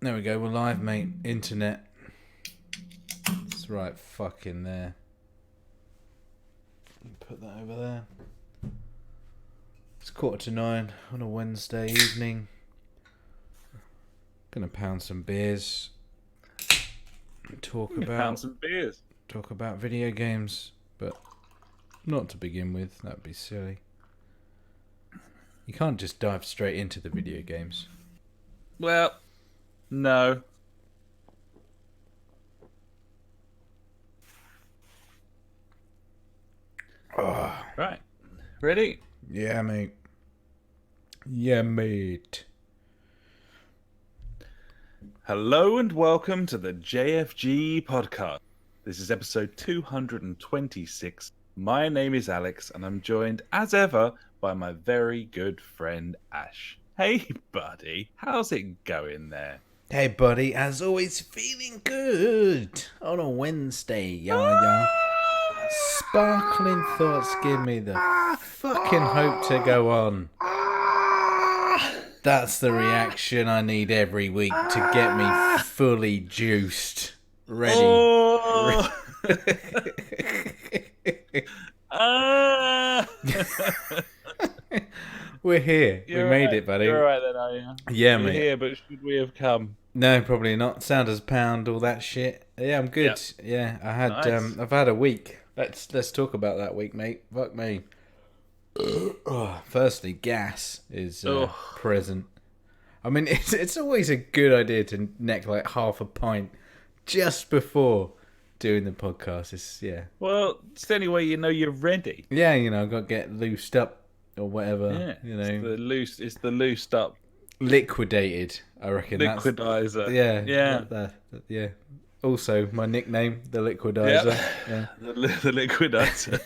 There we go. We're live, mate. Internet. It's right fucking there. Put that over there. It's 8:45 on a Wednesday evening. Gonna pound some beers. Talk about video games, but not to begin with. That'd be silly. You can't just dive straight into the video games. Well, no. Oh. Right. Ready? Yeah, mate. Yeah, mate. Hello and welcome to the JfG Podcast. This is episode 226. My name is Alex and I'm joined, as ever, by my very good friend Ash. Hey, buddy. How's it going there? Hey, buddy. As always, feeling good on a Wednesday, yeah. Sparkling thoughts give me the fucking hope to go on. That's the reaction I need every week to get me fully juiced. Ready. Oh! We're here. We made it, buddy. You're alright then, are you? Yeah, We're mate. here, but should we have come? No, probably not. Sounders pound, all that shit. Yeah, I'm good. Yep. Yeah, I had. Nice. I've had a week. Let's talk about that week, mate. Fuck me. Firstly, gas is present. I mean, it's always a good idea to neck like half a pint just before doing the podcast. Well, it's the only way you know you're ready. Yeah, I've got to get loosed up or whatever. Yeah, it's the loosed up liquidated. I reckon. liquidizer. Yeah. Also, my nickname, the Liquidizer. Yeah. The liquidizer.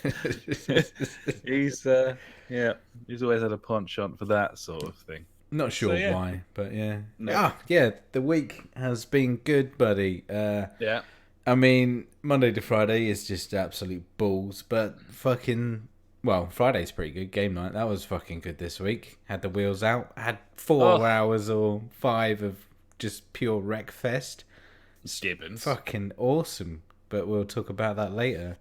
He's always had a penchant for that sort of thing. Not sure why, but yeah. No. The week has been good, buddy. Yeah. I mean, Monday to Friday is just absolute balls, but Friday's pretty good. Game night, that was fucking good this week. Had the wheels out. Had 4 hours or 5 of just pure wreck fest. Gibbons. Fucking awesome, but we'll talk about that later.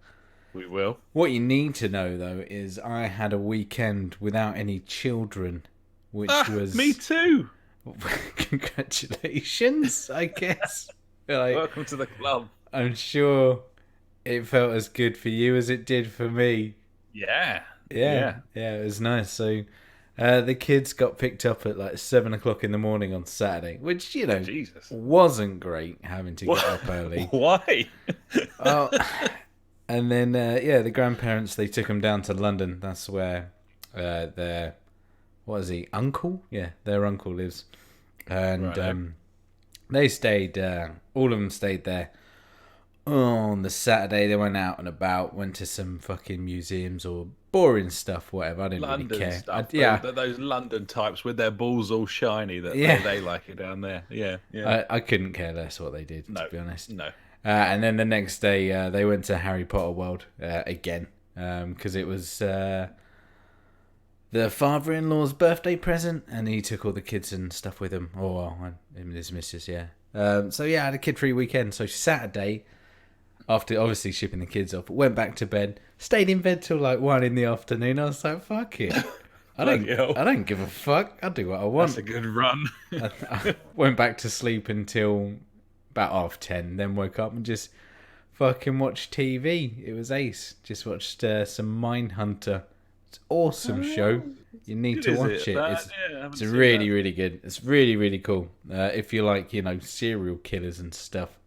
We will. What you need to know, though, is I had a weekend without any children, which was... Me too! Congratulations, I guess. Welcome to the club. I'm sure it felt as good for you as it did for me. Yeah, it was nice. So the kids got picked up at like 7 o'clock in the morning on Saturday, which, Jesus. wasn't great having to get up early. Why? And then, the grandparents, they took them down to London. That's where their uncle? Yeah, their uncle lives. And they stayed, all of them stayed there. On the Saturday, they went out and about, went to some fucking museums or boring stuff, whatever. I didn't really care. Stuff. Those London types with their balls all shiny, they like it down there. Yeah. I couldn't care less what they did, to be honest. No. And then the next day, they went to Harry Potter World again, because it was the father-in-law's birthday present, and he took all the kids and stuff with him. Him and his missus, yeah. I had a kid-free weekend. So Saturday, after obviously shipping the kids off, went back to bed, stayed in bed till like 1 in the afternoon. I was like, fuck it. I don't give a fuck. I'll do what I want. That's a good run. I went back to sleep until about 10:30, then woke up and just fucking watched TV. It was ace. Just watched some Mindhunter. It's an awesome show. You need to watch it. It's really, really good. It's really, really cool. If you like, serial killers and stuff.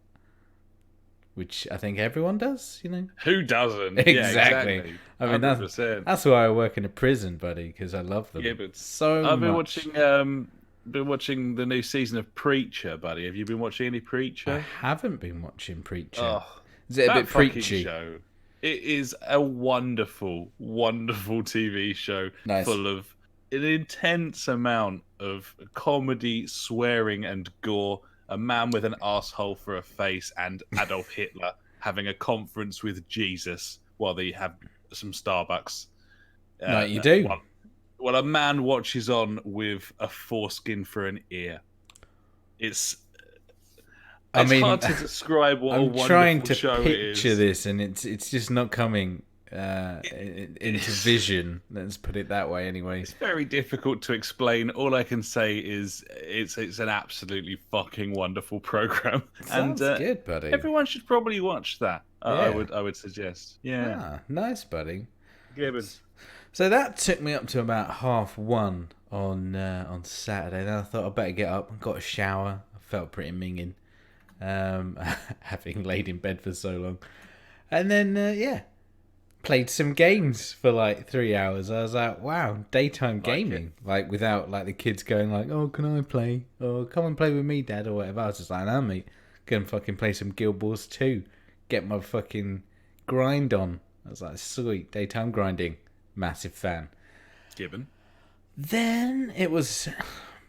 Which I think everyone does, Who doesn't? Exactly. Yeah, exactly. I mean, that's why I work in a prison, buddy, because I love them. Yeah, but I've been watching the new season of Preacher, buddy. Have you been watching any Preacher? I haven't been watching Preacher. Oh, is it a bit preachy? Show. It is a wonderful, wonderful TV show full of an intense amount of comedy, swearing, and gore. A man with an asshole for a face and Adolf Hitler having a conference with Jesus while they have some Starbucks. You do. Well, a man watches on with a foreskin for an ear. It's It's hard to describe what a wonderful show it is. I'm trying to picture this, and it's just not coming into vision. Let's put it that way. Anyway, it's very difficult to explain. All I can say is it's an absolutely fucking wonderful program. Sounds good, buddy. Everyone should probably watch that. I would suggest. Yeah, nice, buddy. Gibbons. So that took me up to about 1:30 on Saturday. Then I thought I'd better get up. Got a shower. I felt pretty minging, having laid in bed for so long. And then, played some games for like 3 hours. I was like, wow, daytime gaming. Like without like the kids going like, oh, can I play? Or come and play with me, Dad, or whatever. I was just like, no, mate. Go fucking play some Guild Wars 2. Get my fucking grind on. I was like, sweet, daytime grinding. Massive fan. Gibbon. Then it was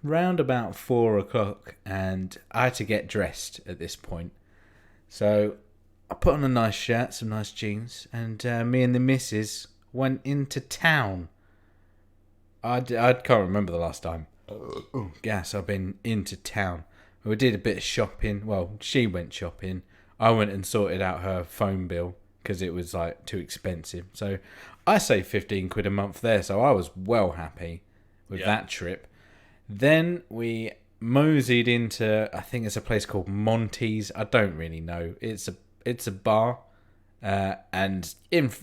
round about 4:00 and I had to get dressed at this point. So I put on a nice shirt, some nice jeans, and me and the missus went into town. I can't remember the last time. I've been into town. We did a bit of shopping. Well, she went shopping. I went and sorted out her phone bill because it was like too expensive. So I saved 15 quid a month there. So I was well happy with that trip. Then we moseyed into, I think it's a place called Monty's. I don't really know. It's a bar, and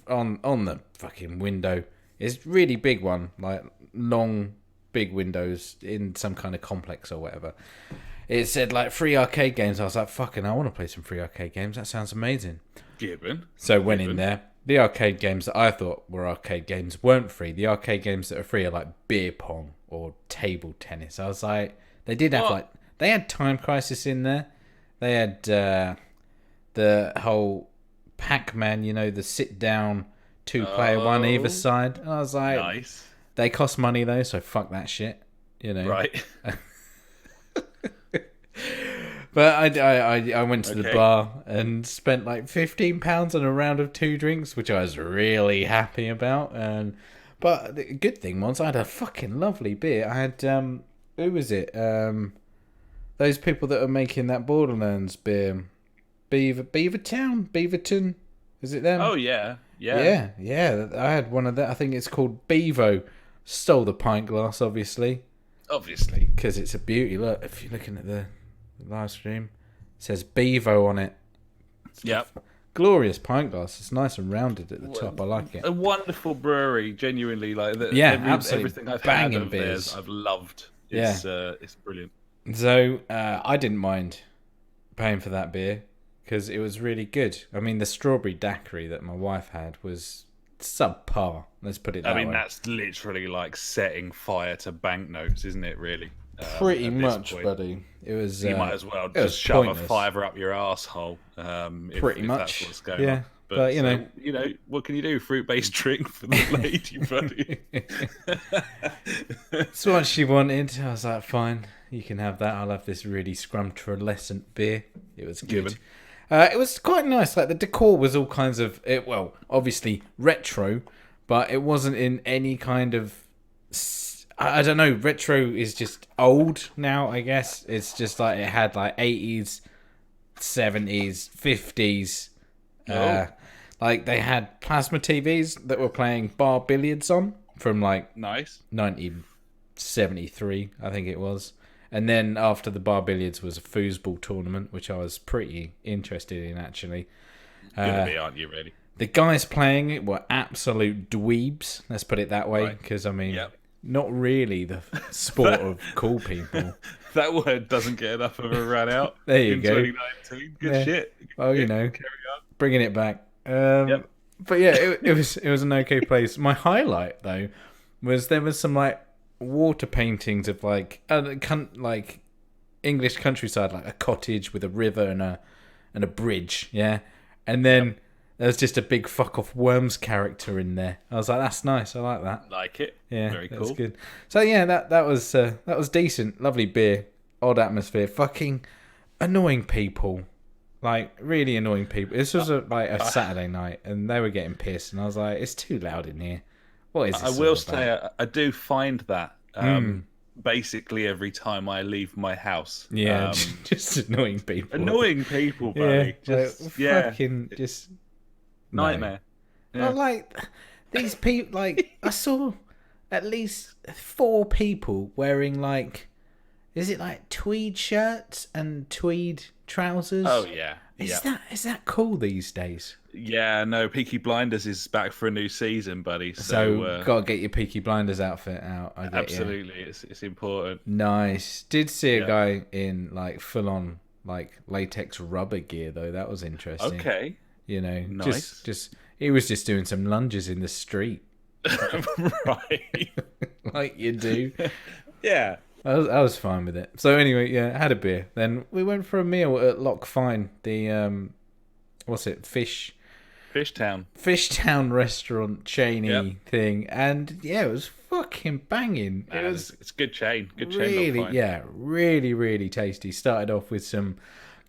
on the fucking window, it's really big one, like long big windows in some kind of complex or whatever. It said like free arcade games. I was like, fucking, I want to play some free arcade games. That sounds amazing. Gibbon. So went in there. The arcade games that I thought were arcade games weren't free. The arcade games that are free are like beer pong or table tennis. I was like, they did have they had Time Crisis in there. They had the whole Pac-Man, the sit down 2-player one either side. And I was like, nice. They cost money though, so fuck that shit. Right. But I went to the bar and spent like £15 on a round of 2 drinks, which I was really happy about. But the good thing was I had a fucking lovely beer. I had who was it? Those people that are making that Borderlands beer, Beaverton. Is it them? Oh yeah. I had one of that. I think it's called Bevo. Stole the pint glass, obviously, because it's a beauty. Look, if you're looking at the live stream, it says Bevo on it. Yep. Glorious pint glass. It's nice and rounded at the top. I like it. A wonderful brewery, genuinely. Absolutely. Everything I've had of theirs, I've loved. It's brilliant. So I didn't mind paying for that beer because it was really good. I mean, the strawberry daiquiri that my wife had was subpar. Let's put it that way. I mean, that's literally like setting fire to banknotes, isn't it? Really. Pretty much, buddy. It was. You might as well just shove a fiver up your asshole. Pretty much. That's what's going on. But what can you do? Fruit-based drink for the lady, buddy. That's what she wanted. I was like, fine, you can have that. I'll have this really scrumptious beer. It was good. It was quite nice. Like the decor was all kinds of, obviously retro, but it wasn't in any kind of. I don't know. Retro is just old now, I guess. It's just like it had like 80s, 70s, 50s. Like they had plasma TVs that were playing bar billiards on from like 1973, I think it was. And then after the bar billiards was a foosball tournament, which I was pretty interested in actually. Gonna be, aren't you, really? The guys playing it were absolute dweebs. Let's put it that way, because I mean. Yep. Not really the sport of cool people. That word doesn't get enough of a run out. There you go. 2019. Good shit. Well, carry on. Bringing it back. But yeah, it was an okay place. My highlight though was there was some like water paintings of like English countryside, like a cottage with a river and a bridge. Yeah, and then. There's just a big fuck off Worms character in there. I was like, that's nice. I like that. Like it. Yeah, very cool. That's good. So yeah, that was decent. Lovely beer, odd atmosphere. Fucking annoying people, like really annoying people. This was a Saturday night, and they were getting pissed, and I was like, it's too loud in here. What is this? I will say, I do find that basically every time I leave my house. Yeah, just annoying people. Annoying people, buddy. Just nightmare. No. Yeah. Well, these people, I saw at least 4 people wearing is it tweed shirts and tweed trousers? Oh yeah. Is that cool these days? Yeah, no, Peaky Blinders is back for a new season, buddy. So gotta get your Peaky Blinders outfit out. Absolutely, it's important. Nice. Did see a guy in full on latex rubber gear though. That was interesting. Okay. Nice. Just he was just doing some lunges in the street. Right. Like you do. Yeah. I was fine with it. So anyway, yeah, had a beer. Then we went for a meal at Loch Fyne, the what's it, Fishtown restaurant chainy thing, and yeah, it was fucking banging. It's good chain. Good chain. Really, yeah, really, really tasty. Started off with some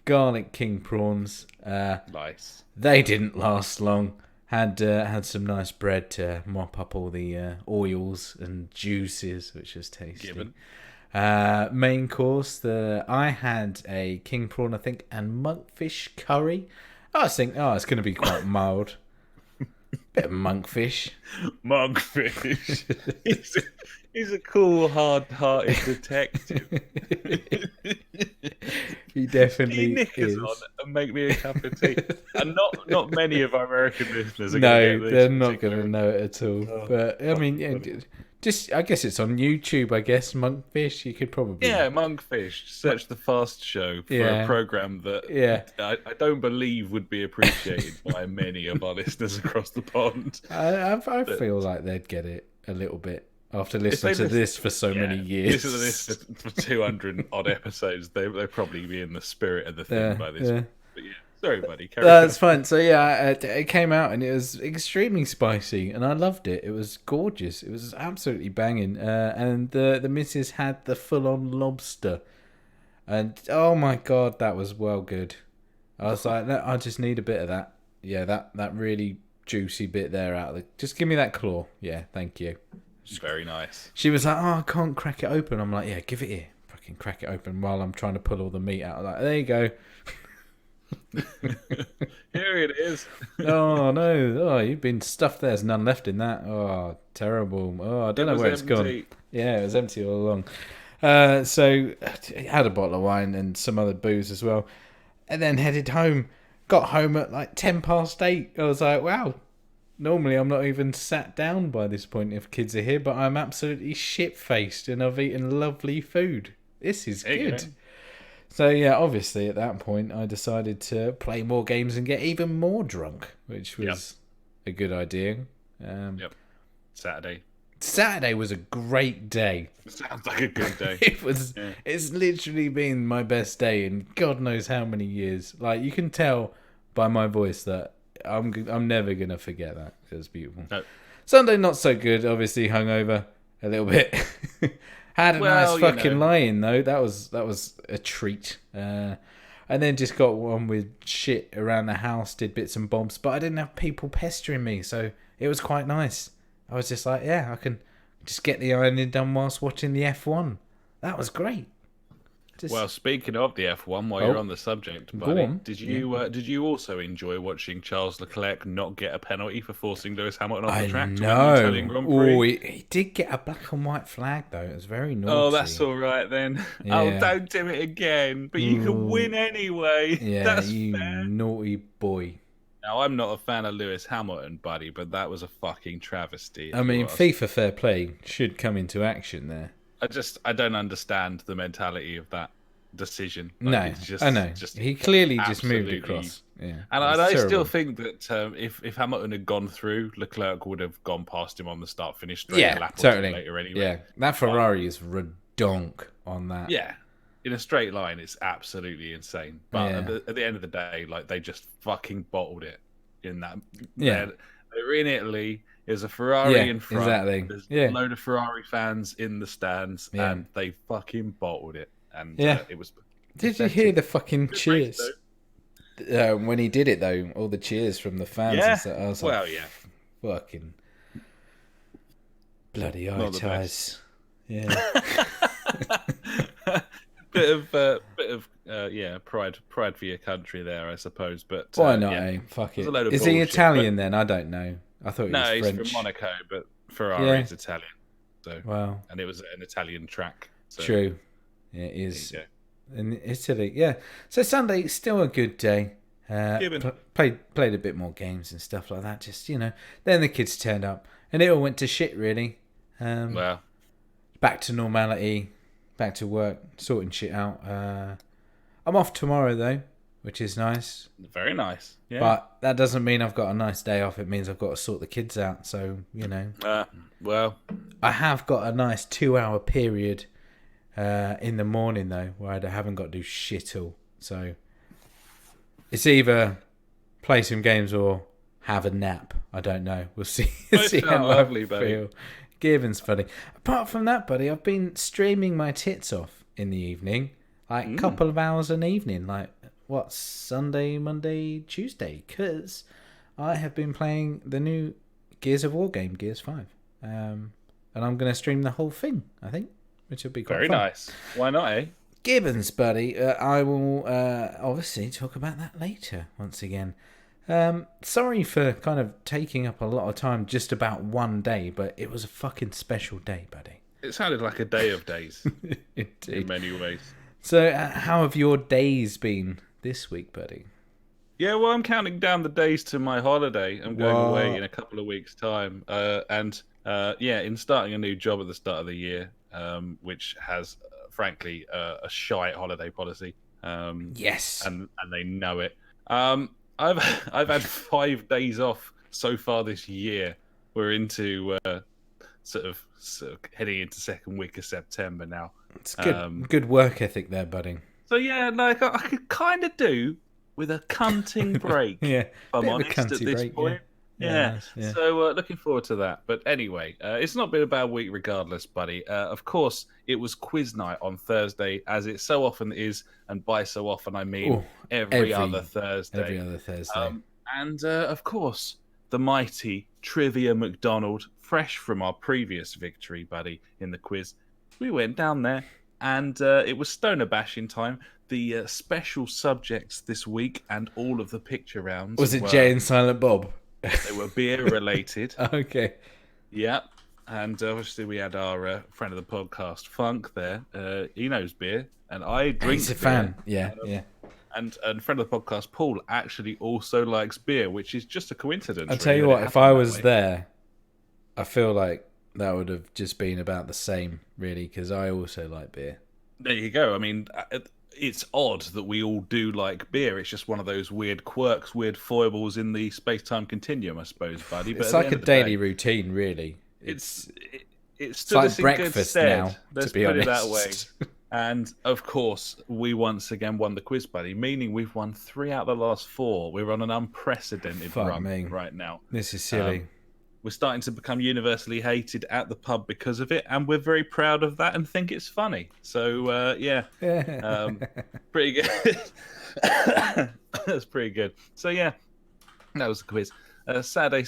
garlic king prawns. Nice. They didn't last long. Had some nice bread to mop up all the oils and juices, which was tasty. Given. Main course, I had a king prawn, I think, and monkfish curry. I was thinking, it's going to be quite mild. Bit of monkfish. Monkfish. He's a cool, hard-hearted detective. He definitely is. On and make me a cup of tea. And not many of our American listeners are going to get this. No, they're not going to know it at all. But, I mean, I guess it's on YouTube, I guess, Monkfish. You could probably... Yeah, Monkfish. Search The Fast Show for a program that I don't believe would be appreciated by many of our listeners across the pond. I feel like they'd get it a little bit. After listening to this for so many years. Listen to this for 200 odd episodes, they'll probably be in the spirit of the thing by this point. But yeah, sorry, buddy. That's fine. So yeah, it came out and it was extremely spicy and I loved it. It was gorgeous. It was absolutely banging. And the missus had the full-on lobster. And oh my God, that was well good. I was like, I just need a bit of that. Yeah, that really juicy bit there out of the... Just give me that claw. Yeah, thank you. Very nice. She was like, I can't crack it open. I'm like, yeah, give it here. Fucking crack it open while I'm trying to pull all the meat out. Like, there you go. Here it is. Oh, no. Oh, you've been stuffed. There's none left in that. Oh, terrible. Oh, I don't know where it's gone. Yeah, it was empty all along. So I had a bottle of wine and some other booze as well. And then headed home. Got home at 8:10. I was like, wow. Normally, I'm not even sat down by this point if kids are here, but I'm absolutely shit-faced and I've eaten lovely food. This is good. So, yeah, obviously, at that point, I decided to play more games and get even more drunk, which was a good idea. Saturday was a great day. Sounds like a good day. It's literally been my best day in God knows how many years. You can tell by my voice that I'm never gonna forget that. It was beautiful. No. Sunday not so good. Obviously hungover a little bit. Had a nice fucking lie-in though. That was a treat. And then just got on with shit around the house. Did bits and bobs, but I didn't have people pestering me, so it was quite nice. I was just like, I can just get the ironing done whilst watching the F1. That was great. Well, speaking of the F1, while you're on the subject, buddy, did you also enjoy watching Charles Leclerc not get a penalty for forcing Lewis Hamilton off the track to win the Italian Grand Prix? Oh, he did get a black and white flag though. It was very naughty. Oh, that's all right then. Yeah. Oh, don't do it again. But you can win anyway. Yeah, that's fair. Naughty boy. Now, I'm not a fan of Lewis Hamilton, buddy, but that was a fucking travesty. I mean, FIFA fair play should come into action there. I don't understand the mentality of that decision. I know. He clearly just moved across. Yeah, and I still think that if Hamilton had gone through, Leclerc would have gone past him on the start-finish straight a lap or two later anyway. Yeah, that Ferrari is redonk on that. Yeah, in a straight line, it's absolutely insane. But at the end of the day, they just fucking bottled it in that. Yeah, they were in Italy. There's a Ferrari in front. Exactly. There's a load of Ferrari fans in the stands, and they fucking bottled it. And it was. Did you hear the fucking cheers when he did it though? All the cheers from the fans. Yeah. And stuff. I was fucking bloody eye ties. Yeah. pride for your country there, I suppose. But why not? Fuck it. Is he Italian then? I don't know. I thought he was French. No, he's from Monaco, but Ferrari is Italian. So wow, and it was an Italian track. So. True, yeah, it is in Italy. Yeah. So Sunday, still a good day. Played a bit more games and stuff like that. Just then the kids turned up and it all went to shit really. Well, back to normality, back to work, sorting shit out. I'm off tomorrow though, which is nice. Very nice. Yeah. But that doesn't mean I've got a nice day off. It means I've got to sort the kids out. So well, I have got a nice 2-hour period in the morning though, where I haven't got to do shit all. So it's either play some games or have a nap. I don't know. We'll see. See how lovely, buddy. Gibbon's funny. Apart from that, buddy, I've been streaming my tits off in the evening, like a couple of hours an evening, like Sunday, Monday, Tuesday, because I have been playing the new Gears of War game, Gears 5, and I'm going to stream the whole thing, I think, which will be quite very fun. Nice. Why not, eh? Gibbons, buddy. I will obviously talk about that later once again. Sorry for kind of taking up a lot of time just about one day, but it was a fucking special day, buddy. It sounded like a day of days. In many ways. So, how have your days been this week, buddy? Yeah, well, I'm counting down the days to my holiday. I'm going away in a couple of weeks' time. In starting a new job at the start of the year, which has, frankly, a shite holiday policy. Yes. And they know it. I've had 5 days off so far this year. We're into sort of heading into second week of September now. It's good work ethic there, buddy. So yeah, like I could kind of do with a cunting break. Yeah, if I'm honest at this point. Yeah. So looking forward to that. But anyway, it's not been a bad week regardless, buddy. Of course, it was quiz night on Thursday, as it so often is, and by so often I mean every other Thursday. Every other Thursday. And of course, the mighty Trivia McDonald, fresh from our previous victory, buddy, in the quiz. We went down there, and it was Stoner Bashing time. The special subjects this week and all of the picture rounds. Was it Jay and Silent Bob? They were beer related. Okay. Yeah. And obviously we had our friend of the podcast, Funk, there. He knows beer, and I drink He's a beer. fan. Yeah, yeah. And friend of the podcast, Paul, actually also likes beer, which is just a coincidence. I'll tell you what, if I was there, I feel like that would have just been about the same, really, because I also like beer. There you go. I mean, it's odd that we all do like beer. It's just one of those weird quirks, weird foibles in the space-time continuum, I suppose, buddy. But it's like a daily routine, really. It's like breakfast now, Let's to be honest. Put it that way. And, of course, we once again won the quiz, buddy, meaning we've won 3 out of the last 4. We're on an unprecedented run right now. This is silly. We're starting to become universally hated at the pub because of it, and we're very proud of that and think it's funny. So, pretty good. That's pretty good. So, yeah, that was the quiz. Saturday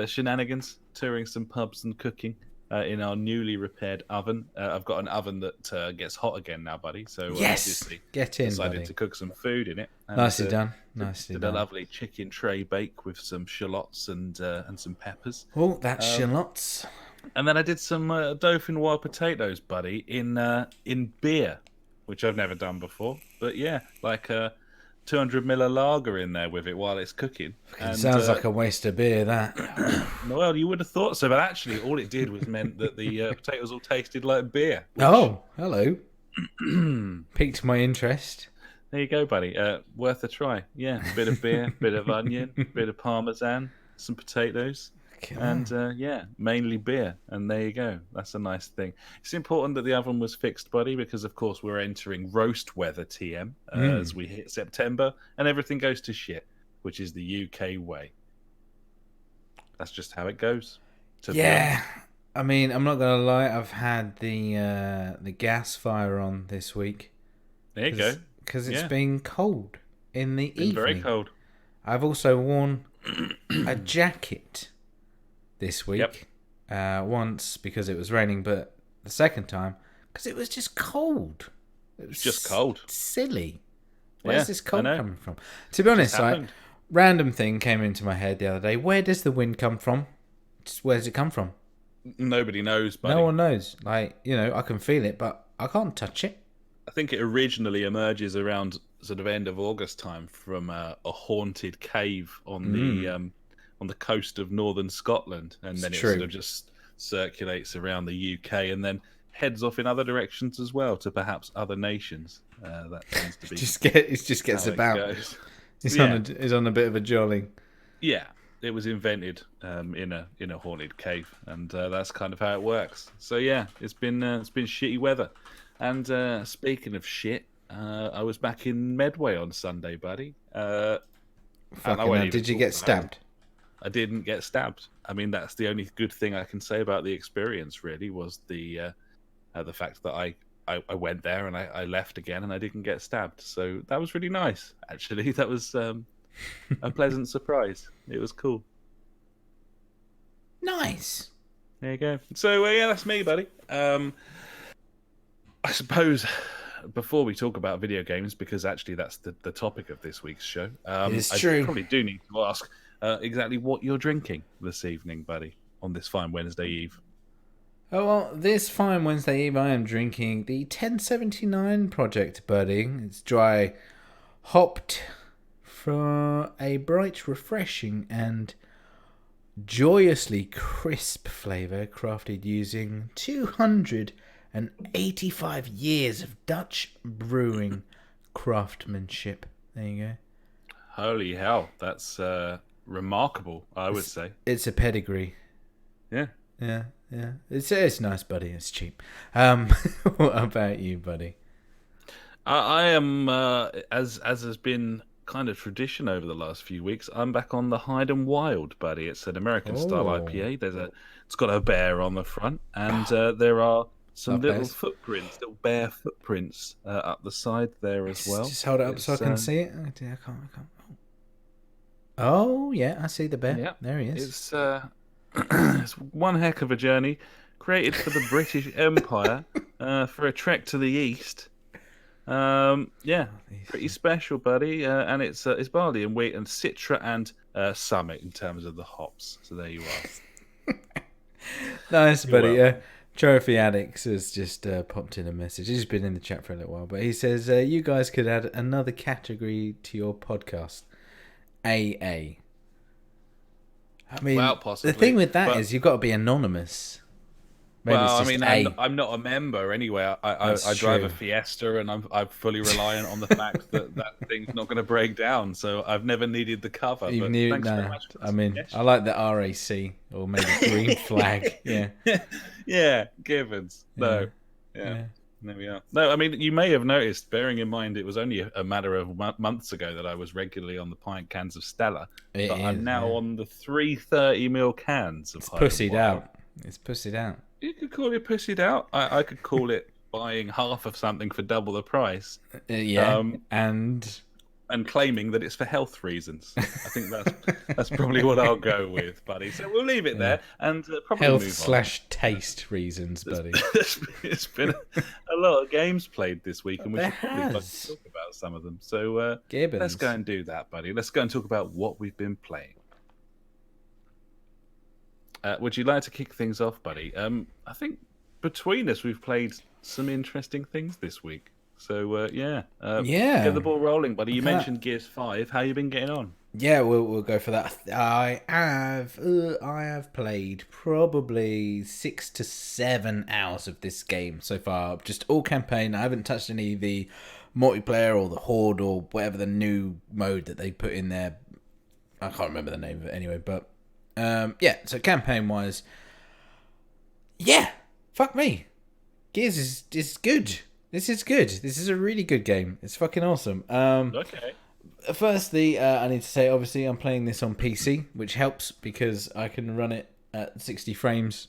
shenanigans, touring some pubs and cooking in our newly repaired oven. I've got an oven that gets hot again now, buddy. So, obviously, get in, decided buddy. to cook some food in it. And, nicely done. Nicely did done. a lovely chicken tray bake with some shallots and some peppers. Oh, that's shallots. And then I did some dauphinoise potatoes, buddy, in beer, which I've never done before. But yeah, like 200 ml lager in there with it while it's cooking. And, sounds like a waste of beer, that. Well, you would have thought so, but actually all it did was meant that the potatoes all tasted like beer. Which... Oh, hello. Piqued my interest. There you go, buddy. Worth a try. Yeah, a bit of beer, bit of onion, bit of parmesan, some potatoes. And mainly beer. And there you go. That's a nice thing. It's important that the oven was fixed, buddy, because of course we're entering roast weather TM as we hit September, and everything goes to shit, which is the UK way. That's just how it goes. Yeah. I mean, I'm not gonna lie. I've had the gas fire on this week. There you go. Because it's been cold in the evening. Very cold. I've also worn a jacket this week. Once because it was raining, but the second time Because it was just cold. It was just cold. Silly. Where's this cold coming from? To be It honest, random thing came into my head the other day. Where does the wind come from? Where does it come from? Nobody knows, buddy. No one knows. Like, I can feel it, but I can't touch it. I think it originally emerges around sort of end of August time from a haunted cave on the coast of northern Scotland, and then it sort of just circulates around the UK and then heads off in other directions as well to perhaps other nations. That tends to be it just gets about. It's on a bit of a jolly. Yeah, it was invented in a haunted cave, and that's kind of how it works. So yeah, it's been shitty weather. And speaking of shit, I was back in Medway on Sunday, buddy. Did you get stabbed? I didn't get stabbed. I mean, that's the only good thing I can say about the experience. Really, was the fact that I went there and I left again and I didn't get stabbed. So that was really nice. Actually, that was a pleasant surprise. It was cool. Nice. There you go. So yeah, that's me, buddy. I suppose before we talk about video games, because actually that's the topic of this week's show, it's true. I probably do need to ask exactly what you're drinking this evening, buddy, on this fine Wednesday eve. Oh, well, this fine Wednesday eve I am drinking the 1079 Project, buddy. It's dry hopped for a bright, refreshing and joyously crisp flavour crafted using 285 years of Dutch brewing craftsmanship. There you go. Holy hell, that's remarkable, I would say. It's a pedigree. Yeah. Yeah. It's nice, buddy. It's cheap. What about you, buddy? I am, as has been kind of tradition over the last few weeks, I'm back on the Hyde and Wild, buddy. It's an American-style IPA. It's got a bear on the front, and there are some little bear footprints up the side there as well. Just hold it up so I can see it. I can't. Oh, yeah, I see the bear. Yeah, there he is. It's one heck of a journey, created for the British Empire for a trek to the east. Pretty special, buddy. And it's barley and wheat and Citra and Summit in terms of the hops. So there you are. Nice, buddy. Trophy Addicts has just popped in a message. He's been in the chat for a little while, but he says you guys could add another category to your podcast. AA. I mean, possibly. The thing with that is you've got to be anonymous. Maybe I'm not a member anyway. I drive a Fiesta, and I'm fully reliant on the fact that thing's not going to break down. So I've never needed the cover. Very much. I mean, I like the RAC or maybe Green Flag. Yeah. Yeah, Givens. No. Yeah. There we are. No, I mean, you may have noticed, bearing in mind it was only a matter of months ago that I was regularly on the pint cans of Stella. I'm now on the 330ml cans of It's pussied out. It's pussied out. You could call it pussied out. I could call it buying half of something for double the price. And claiming that it's for health reasons. I think that's probably what I'll go with, buddy. So we'll leave it there and probably move on. Health/taste reasons, buddy. It's been a lot of games played this week, and we should probably talk about some of them. So let's go and do that, buddy. Let's go and talk about what we've been playing. Would you like to kick things off, buddy? I think between us, we've played some interesting things this week. So, get the ball rolling, buddy. You mentioned Gears 5. How you been getting on? Yeah, we'll go for that. I have played probably 6 to 7 hours of this game so far. Just all campaign. I haven't touched any of the multiplayer or the Horde or whatever the new mode that they put in there. I can't remember the name of it anyway, but so campaign-wise, fuck me. Gears is good. This is good. This is a really good game. It's fucking awesome. Okay. Firstly, I need to say, obviously, I'm playing this on PC, which helps because I can run it at 60 frames,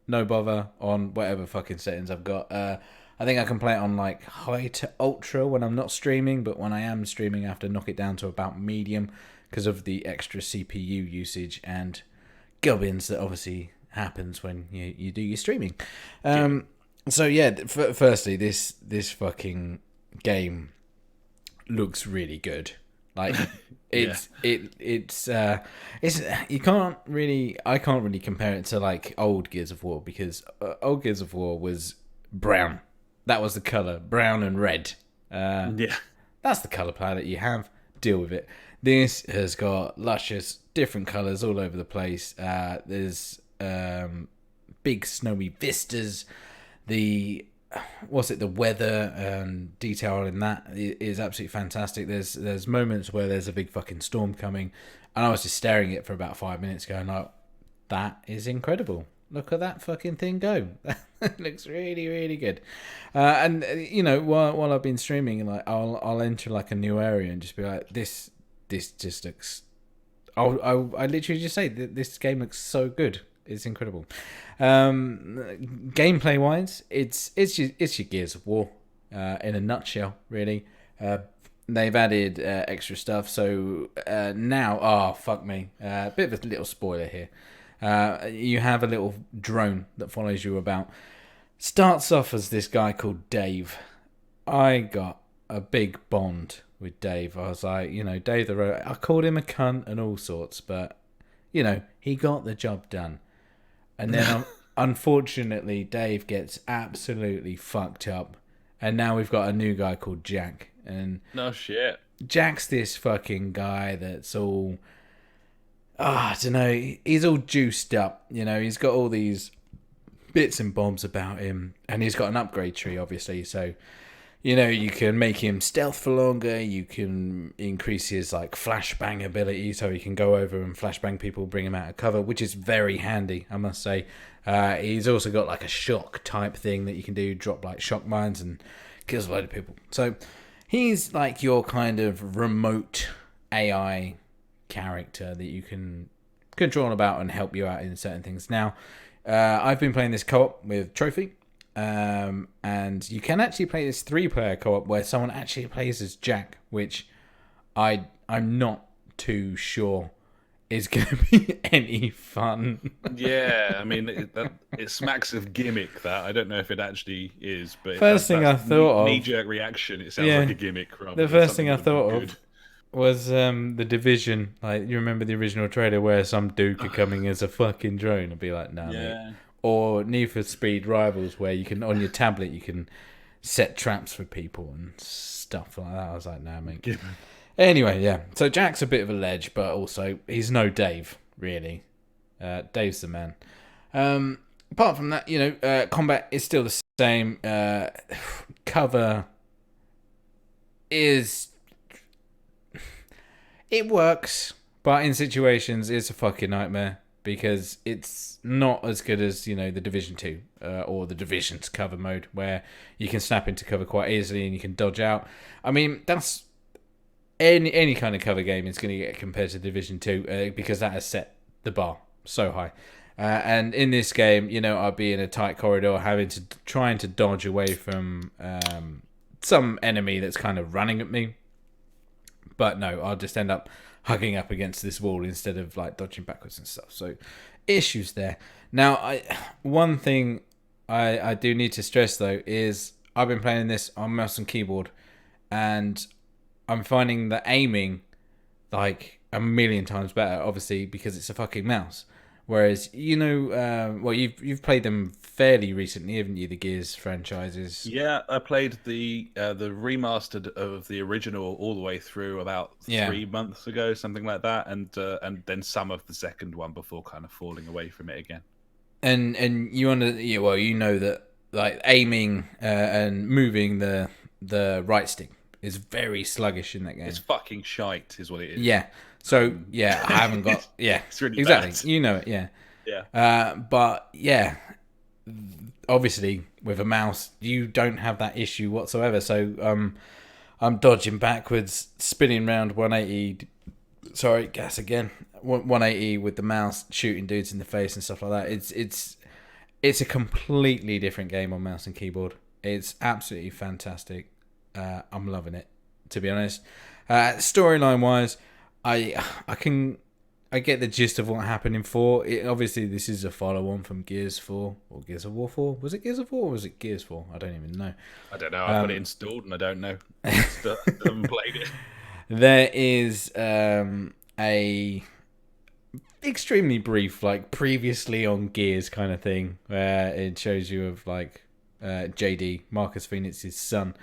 no bother, on whatever fucking settings I've got. I think I can play it on like high to ultra when I'm not streaming, but when I am streaming, I have to knock it down to about medium because of the extra CPU usage and gubbins that obviously happens when you do your streaming. So yeah, firstly, this fucking game looks really good. Like Yeah. it's you can't really I can't really compare it to like old Gears of War, because old Gears of War was brown. That was the color, brown and red. Yeah. That's the color palette you have. Deal with it. This has got luscious different colors all over the place. There's big snowy vistas. The the weather and detail in that is absolutely fantastic. There's moments where there's a big fucking storm coming, and I was just staring at it for about 5 minutes going like, that is incredible. Look at that fucking thing go. That looks really, really good. And you know, while I've been streaming, like I'll enter like a new area and just be like, this just looks. I literally just say that this game looks so good. It's incredible. Gameplay wise, it's your Gears of War in a nutshell, really. They've added extra stuff, so now, fuck me, bit of a little spoiler here. You have a little drone that follows you about. Starts off as this guy called Dave. I got a big bond with Dave. I was like, you know, Dave the Road. I called him a cunt and all sorts, but you know, he got the job done. And then, unfortunately, Dave gets absolutely fucked up, and now we've got a new guy called Jack. And no shit. Jack's this fucking guy that's all, I don't know. He's all juiced up. You know, he's got all these bits and bobs about him, and he's got an upgrade tree, obviously. So, you know, you can make him stealth for longer. You can increase his like flashbang ability, so he can go over and flashbang people, bring him out of cover, which is very handy, I must say. He's also got like a shock type thing that you can do, drop like shock mines and kills a load of people. So he's like your kind of remote AI character that you can control about and help you out in certain things. Now, I've been playing this co-op with Trophy. And you can actually play this 3-player co-op where someone actually plays as Jack, which I'm not too sure is going to be any fun. Yeah, I mean, it smacks of gimmick. That I don't know if it actually is, but first thing I thought of, knee-jerk reaction. It sounds like a gimmick. The first thing I thought of was the Division. Like, you remember the original trailer where some dude could come in as a fucking drone and be like, "Nah, yeah." mate." Or Need for Speed Rivals, where you can, on your tablet, you can set traps for people and stuff like that. I was like, nah, mate. Anyway, yeah. So Jack's a bit of a ledge, but also he's no Dave, really. Dave's the man. Apart from that, you know, combat is still the same. Cover is... It works, but in situations, it's a fucking nightmare. Because it's not as good as, you know, the Division 2 or the Division's cover mode, where you can snap into cover quite easily and you can dodge out. I mean, that's any kind of cover game is going to get compared to Division 2 because that has set the bar so high. And in this game, you know, I'll be in a tight corridor trying to dodge away from some enemy that's kind of running at me. But no, I'll just end up hugging up against this wall instead of like dodging backwards and stuff. So issues there. Now, one thing I do need to stress though is I've been playing this on mouse and keyboard, and I'm finding the aiming like a million times better, obviously because it's a fucking mouse. Whereas, you know, well, you've played them fairly recently, haven't you? The Gears franchises. Yeah, I played the remastered of the original all the way through about 3 months ago, something like that, and then some of the second one before kind of falling away from it again. And you know that like aiming and moving the right stick is very sluggish in that game. It's fucking shite, is what it is. Yeah. So yeah, I haven't got it's really exactly. bad. You know it, yeah. Yeah. But yeah, obviously with a mouse you don't have that issue whatsoever. So I'm dodging backwards, spinning around 180. Sorry, gas again. 180 with the mouse, shooting dudes in the face and stuff like that. It's a completely different game on mouse and keyboard. It's absolutely fantastic. I'm loving it, to be honest. Storyline wise, I I get the gist of what happened in 4. Obviously, this is a follow-on from Gears 4 or Gears of War 4. Was it Gears of War or was it Gears 4? I don't even know. I don't know. I've got it installed and I don't know. I haven't played it. There is a extremely brief, like previously on Gears kind of thing, where it shows you of like JD, Marcus Phoenix's son,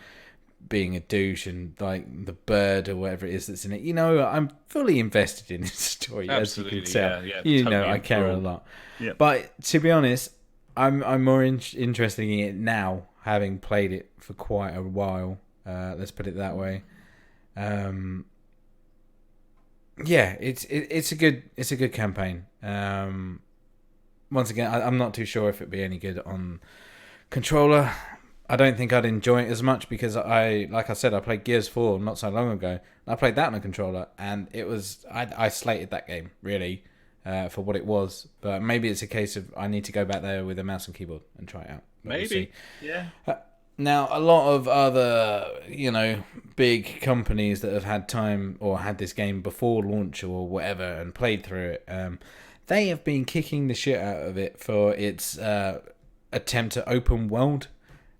being a douche and like the bird or whatever it is that's in it. You know, I'm fully invested in this story. Absolutely, as you can tell. yeah, You totally know, I care a lot. Yeah. But to be honest, I'm more interested in it now, having played it for quite a while. Let's put it that way. Yeah, it's a good campaign. Once again, I'm not too sure if it'd be any good on controller. I don't think I'd enjoy it as much because like I said, I played Gears 4 not so long ago. I played that on a controller, and it was I slated that game really for what it was. But maybe it's a case of I need to go back there with a mouse and keyboard and try it out. Maybe, yeah. Now, a lot of other, big companies that have had time or had this game before launch or whatever and played through it, they have been kicking the shit out of it for its attempt at open world.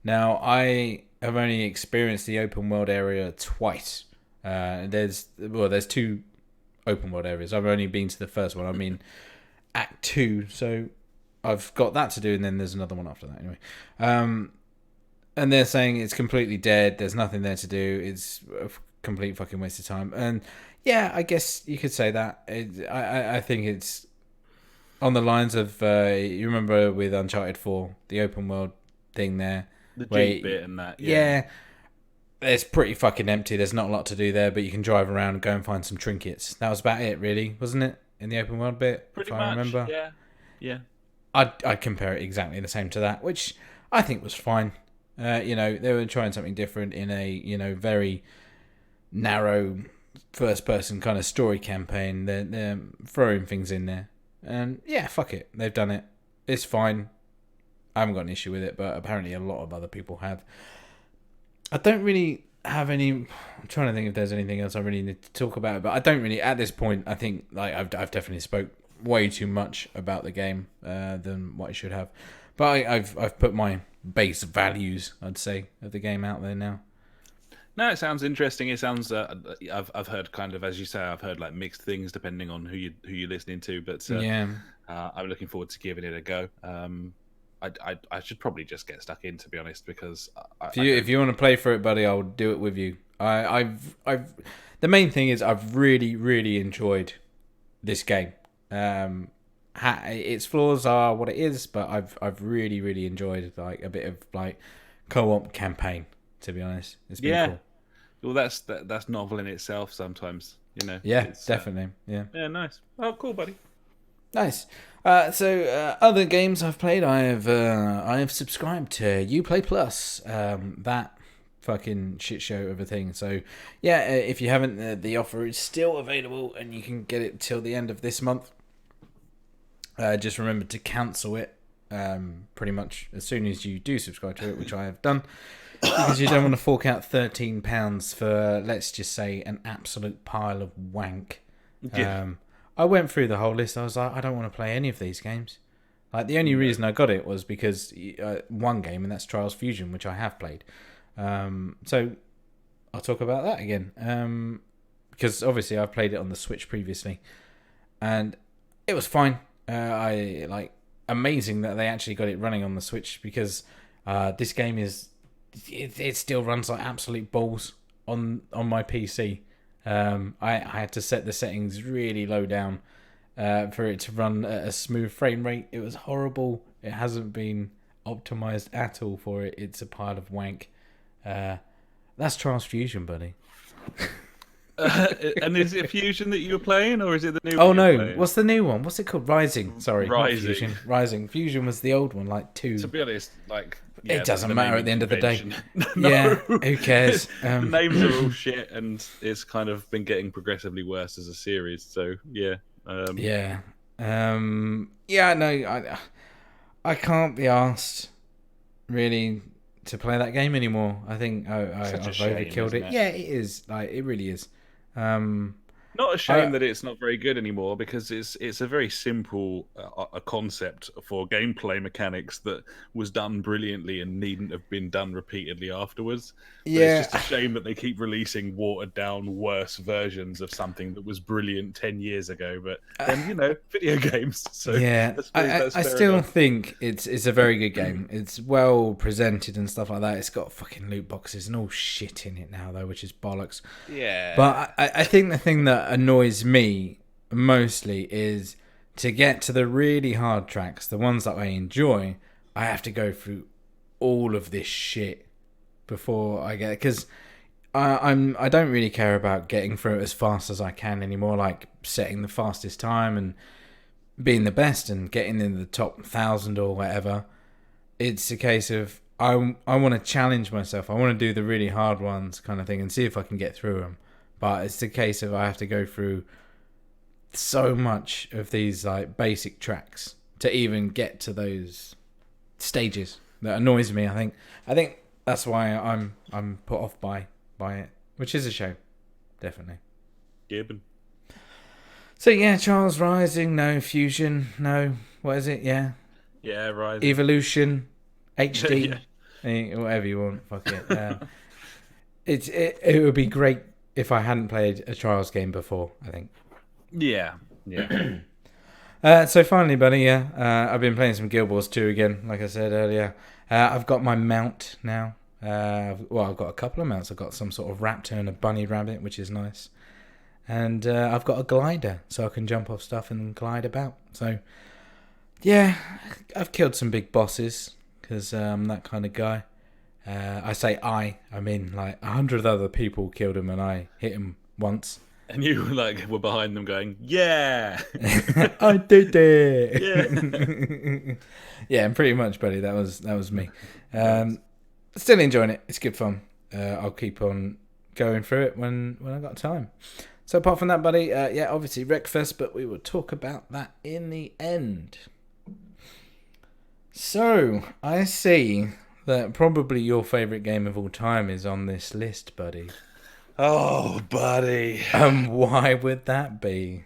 Now, I have only experienced the open world area twice. There's 2 open world areas. I've only been to the first one. I mean, Act 2, so I've got that to do, and then there's another one after that anyway. And they're saying it's completely dead. There's nothing there to do. It's a complete fucking waste of time. And yeah, I guess you could say that. I think it's on the lines of you remember with Uncharted 4, the open world thing there. The Jeep bit and that. Yeah. It's pretty fucking empty. There's not a lot to do there, but you can drive around and go and find some trinkets. That was about it, really, wasn't it? In the open world bit, pretty if much, I remember. Yeah. I'd compare it exactly the same to that, which I think was fine. They were trying something different in a, very narrow first-person kind of story campaign. They're throwing things in there. And, yeah, fuck it. They've done it. It's fine. I haven't got an issue with it, but apparently a lot of other people have. I don't really have any... I'm trying to think if there's anything else I really need to talk about, but I don't really... At this point, I think like I've definitely spoke way too much about the game than what I should have. But I've put my base values, I'd say, of the game out there now. No, it sounds interesting. It sounds. I've heard kind of, as you say, I've heard like mixed things depending on who you're listening to. But yeah, I'm looking forward to giving it a go. I should probably just get stuck in, to be honest, because if you want to play for it, buddy, I'll do it with you. I've the main thing is I've really, really enjoyed this game. Its flaws are what it is, but I've really, really enjoyed like a bit of like co-op campaign. To be honest, it's been cool. Well, that's novel in itself. Sometimes, Yeah, definitely. Yeah, nice. Oh, cool, buddy. Nice. So other games I've played, I have subscribed to Uplay Plus. That fucking shit show of a thing. So yeah, if you haven't, the offer is still available, and you can get it till the end of this month. Just remember to cancel it pretty much as soon as you do subscribe to it, which I have done, because you don't want to fork out £13 for, let's just say, an absolute pile of wank. Yeah. I went through the whole list. I was like, I don't want to play any of these games. Like, the only reason I got it was because one game, and that's Trials Fusion, which I have played. So I'll talk about that again. Because obviously I've played it on the Switch previously, and it was fine. Amazing that they actually got it running on the Switch, because this game it still runs like absolute balls on my PC. I had to set the settings really low down for it to run at a smooth frame rate. It was horrible. It hasn't been optimized at all for it. It's a pile of wank. That's Trials Fusion, buddy. And is it Fusion that you were playing, or is it the new one? Oh no, what's the new one? What's it called? Rising. Sorry, Rising. Not Fusion. Rising. Fusion was the old one, like 2. To be honest, it doesn't matter at the end of the day. No. Yeah, who cares? The names are all shit, and it's kind of been getting progressively worse as a series. So yeah. No, I can't be asked really to play that game anymore. I think I've overkilled it. Yeah, it is. Like, it really is. Not a shame that it's not very good anymore, because it's a very simple a concept for gameplay mechanics that was done brilliantly and needn't have been done repeatedly afterwards. But it's Yeah, just a shame that they keep releasing watered down, worse versions of something that was brilliant 10 years ago. But then video games, so yeah. I suppose that's I fair still enough. think it's a very good game. It's well presented and stuff like that. It's got fucking loot boxes and all shit in it now, though, which is bollocks. Yeah, But I think the thing that annoys me mostly is to get to the really hard tracks, the ones that I enjoy, I have to go through all of this shit before I get it. Because I don't really care about getting through it as fast as I can anymore, like setting the fastest time and being the best and getting in the top 1,000 or whatever. It's a case of I want to challenge myself. I want to do the really hard ones kind of thing and see if I can get through them. But it's a case of I have to go through so much of these like basic tracks to even get to those stages. That annoys me. I think that's why I'm put off by it, which is a shame, definitely. Gibbon. So yeah, Charles Rising, no Fusion, no, what is it? Yeah, Rising. Evolution, HD, Yeah. Whatever you want. Fuck it. It would be great if I hadn't played a Trials game before, I think. Yeah. So finally, buddy, I've been playing some Guild Wars 2 again, like I said earlier. I've got my mount now. I've got a couple of mounts. I've got some sort of raptor and a bunny rabbit, which is nice. And I've got a glider, so I can jump off stuff and glide about. So, yeah, I've killed some big bosses, because I'm that kind of guy. I say I mean like 100 other people killed him, and I hit him once. And you were behind them going, yeah, I did it. yeah. Yeah, and pretty much, buddy. That was me. Still enjoying it. It's good fun. I'll keep on going through it when I got time. So apart from that, buddy, obviously Wreckfest, but we will talk about that in the end. So I see that probably your favourite game of all time is on this list, buddy. Oh, buddy. Why would that be?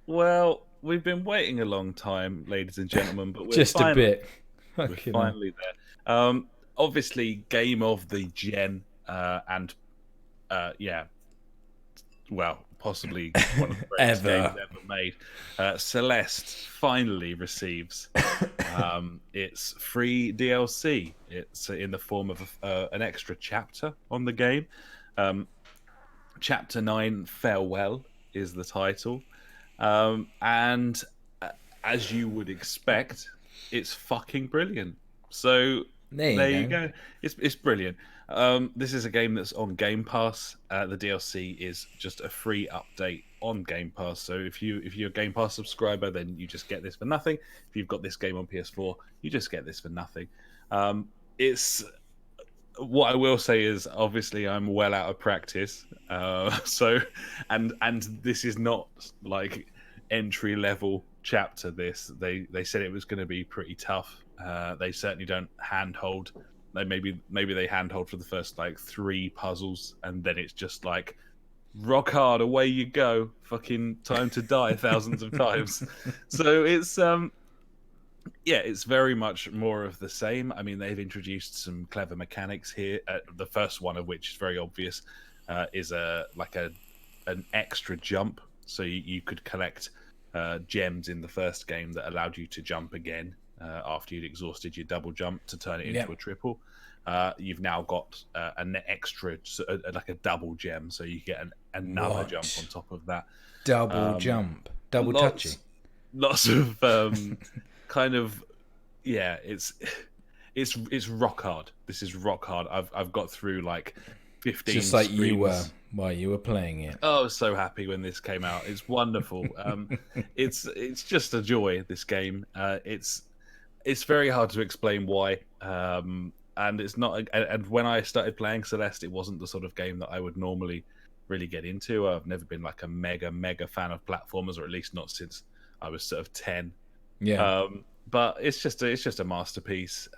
Well, we've been waiting a long time, ladies and gentlemen, but a bit. We're finally there. Obviously, game of the gen, and possibly one of the greatest games ever made. Celeste finally receives its free DLC. It's in the form of an extra chapter on the game. Chapter 9, Farewell, is the title. And as you would expect, it's fucking brilliant. So there you go. It's brilliant. This is a game that's on Game Pass. The DLC is just a free update on Game Pass. So if you're a Game Pass subscriber, then you just get this for nothing. If you've got this game on PS4, you just get this for nothing. It's what I will say is, obviously, I'm well out of practice. And this is not like entry level chapter. They said it was going to be pretty tough. They certainly don't handhold. Maybe they handhold for the first like 3 puzzles, and then it's just like rock hard, away you go, fucking time to die thousands of times. So it's very much more of the same. I mean, they've introduced some clever mechanics here. The first one of which is very obvious, is an extra jump. So you could collect gems in the first game that allowed you to jump again after you'd exhausted your double jump to turn it into a triple. You've now got an extra, like a double gem, so you get another jump on top of that. Double jump, double touchy. Lots of kind of, it's rock hard. This is rock hard. I've got through like 15 just like screens. You were while you were playing it. Oh, I was so happy when this came out. It's wonderful. It's just a joy, this game. It's very hard to explain why, and it's not. And when I started playing Celeste, it wasn't the sort of game that I would normally really get into. I've never been like a mega fan of platformers, or at least not since I was sort of 10. Yeah. But it's just a masterpiece.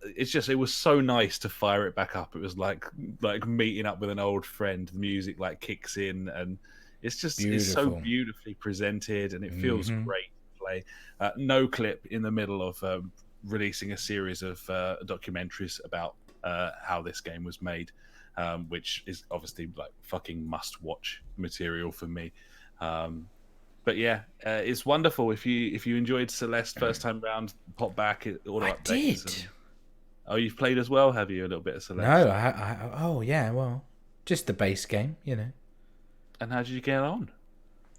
It was so nice to fire it back up. It was like meeting up with an old friend. The music like kicks in, and It's just Beautiful. it's so beautifully presented, and it feels great to play. No clip in the middle of releasing a series of documentaries about how this game was made, which is obviously like fucking must-watch material for me. But yeah, it's wonderful. If you enjoyed Celeste first time round, pop back. All the I updates. did. Oh, you've played as well, have you? A little bit of Celeste? No, oh yeah, well, just the base game, you know. And how did you get on?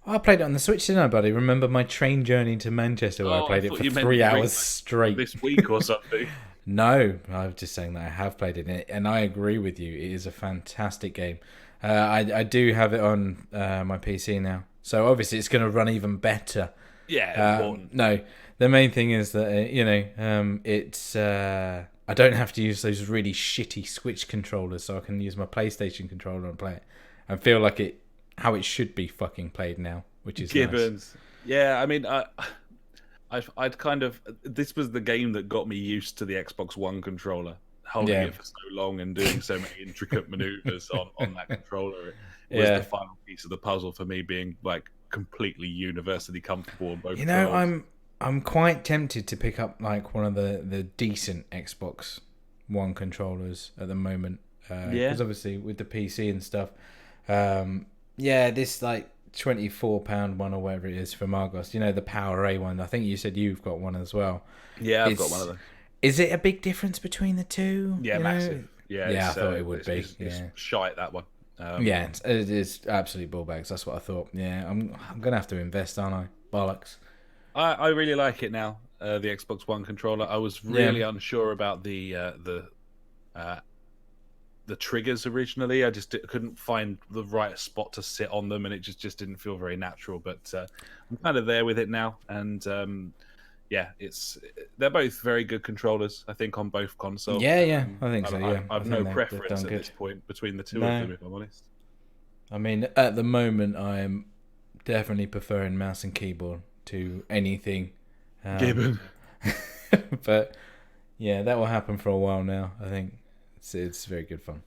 Oh, I played it on the Switch, didn't I, buddy? Remember my train journey to Manchester where I played it for 3 hours straight? This week or something. No, I was just saying that I have played it, and I agree with you. It is a fantastic game. I do have it on my PC now, so obviously it's going to run even better. Yeah, important. No, the main thing is that it's I don't have to use those really shitty Switch controllers, so I can use my PlayStation controller and play it, and feel like how it should be fucking played now, which is Gibbons. Nice. Yeah, I mean, I'd kind of, this was the game that got me used to the Xbox One controller, holding it for so long and doing so many intricate maneuvers on that controller. It was the final piece of the puzzle for me, being like completely universally comfortable on both. You know, I'm quite tempted to pick up like one of the decent Xbox One controllers at the moment, because obviously with the PC and stuff, this like £24 one or whatever it is from Argos, you know, the Power A one. I think you said you've got one as well. Yeah, I've got one of them. Is it a big difference between the two? Yeah, massive. Yeah, I thought it would be. It's shite, that one. It is absolute ball bags. That's what I thought. Yeah, I'm gonna have to invest, aren't I? Bollocks. I really like it now. The Xbox One controller. I was really unsure about the triggers originally. I just couldn't find the right spot to sit on them, and it just didn't feel very natural. But I'm kind of there with it now, and they're both very good controllers, I think, on both consoles. I think so. Yeah, I've no preference at this point between the two of them, if I'm honest. I mean, at the moment, I'm definitely preferring mouse and keyboard to anything. Gibbon. But yeah, that will happen for a while now. I think it's very good fun.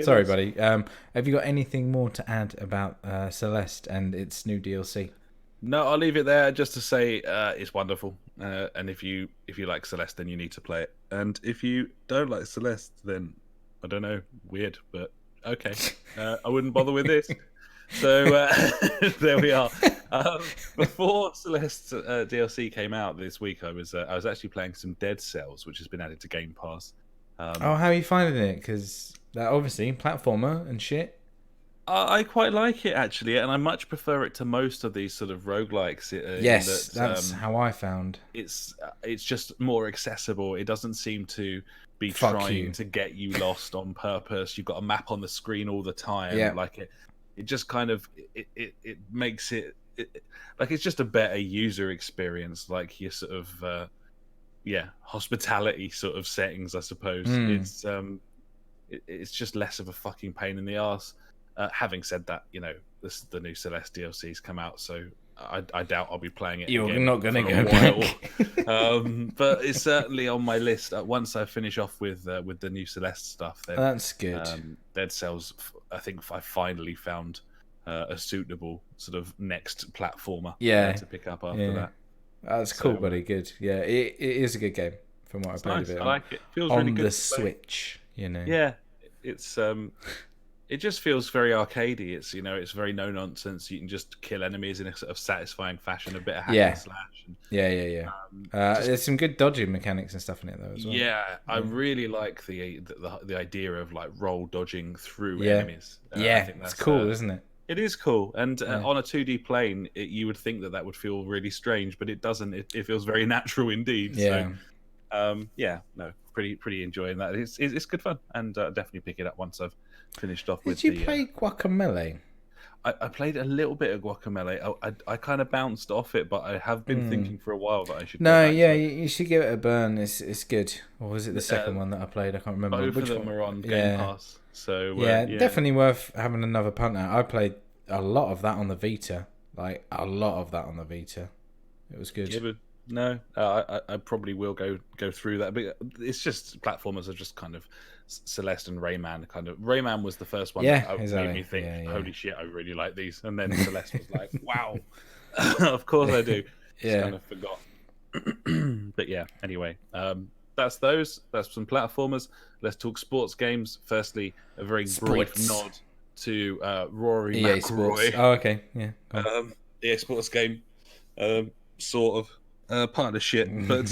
Sorry, buddy. Have you got anything more to add about Celeste and its new DLC? No, I'll leave it there just to say it's wonderful. And if you like Celeste, then you need to play it. And if you don't like Celeste, then I don't know, weird, but okay. I wouldn't bother with this. So there we are. Before Celeste DLC came out this week, I was actually playing some Dead Cells, which has been added to Game Pass. How are you finding it? Because that obviously platformer and shit. I quite like it, actually, and I much prefer it to most of these sort of roguelikes. That's how I found. It's just more accessible. It doesn't seem to be trying to get you lost on purpose. You've got a map on the screen all the time. Yeah. Like it just kind of it makes it like it's just a better user experience. Like your sort of hospitality sort of settings, I suppose. It's just less of a fucking pain in the arse. Having said that, you know, the new Celeste DLC's come out, so I doubt I'll be playing it. You're again not going to go back. But it's certainly on my list. Once I finish off with the new Celeste stuff, then that's good. Dead Cells, I think I finally found a suitable sort of next platformer to pick up after that. That's cool, buddy. Good. Yeah, it is a good game from what I played nice. a bit. I like it. Feels on really good the Switch, you know. Yeah, it's it just feels very arcadey. It's it's very no nonsense. You can just kill enemies in a sort of satisfying fashion, a bit of hack and slash. And, there's some good dodging mechanics and stuff in it though as well. Yeah, I really like the idea of like roll dodging through enemies. I think that's it's cool, isn't it? It is cool, and on a 2D plane, you would think that would feel really strange, but it doesn't. It feels very natural indeed. Yeah. So, pretty enjoying that. It's good fun, and definitely pick it up once I've finished off with. Did you play Guacamelee? I played a little bit of Guacamelee. I kind of bounced off it, but I have been thinking for a while that I should. No, you should give it a burn. It's good. Or was it the second one that I played? I can't remember. Both of them are on Game Pass. So definitely worth having another punt at. I played a lot of that on the Vita. It was good. No, I probably will go through that, but it's just platformers are just kind of Celeste and Rayman. Kind of Rayman was the first one Yeah, that made exactly. me think, Yeah, yeah. "Holy shit, I really like these," and then Celeste was like, "Wow, of course I do." Just kind of forgot. But yeah, anyway, that's those. That's some platformers. Let's talk sports games. Firstly, a very brief nod to Rory EA McIlroy. Sports. Oh, okay, yeah. EA Sports game, sort of part of the shit. But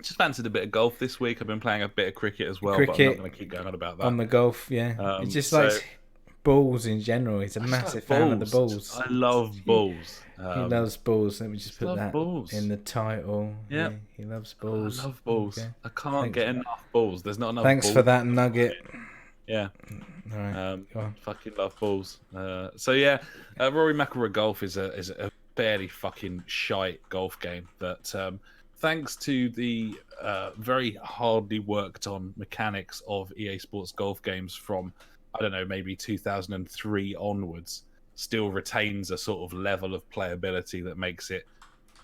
just fancied a bit of golf this week. I've been playing a bit of cricket as well, but I'm not going to keep going on about that. On the golf, yeah. It's just like balls in general. He's a massive fan of the balls. I love balls. He loves balls. Let me just put that balls in the title. Yeah, he loves balls. I love balls. Okay. I can't get enough balls. There's not enough. Thanks for that nugget. Yeah. All right. Fucking love balls. So yeah, Rory McIlroy golf is a fairly fucking shite golf game that, thanks to the very hardly worked on mechanics of EA Sports golf games from, I don't know, maybe 2003 onwards, still retains a sort of level of playability that makes it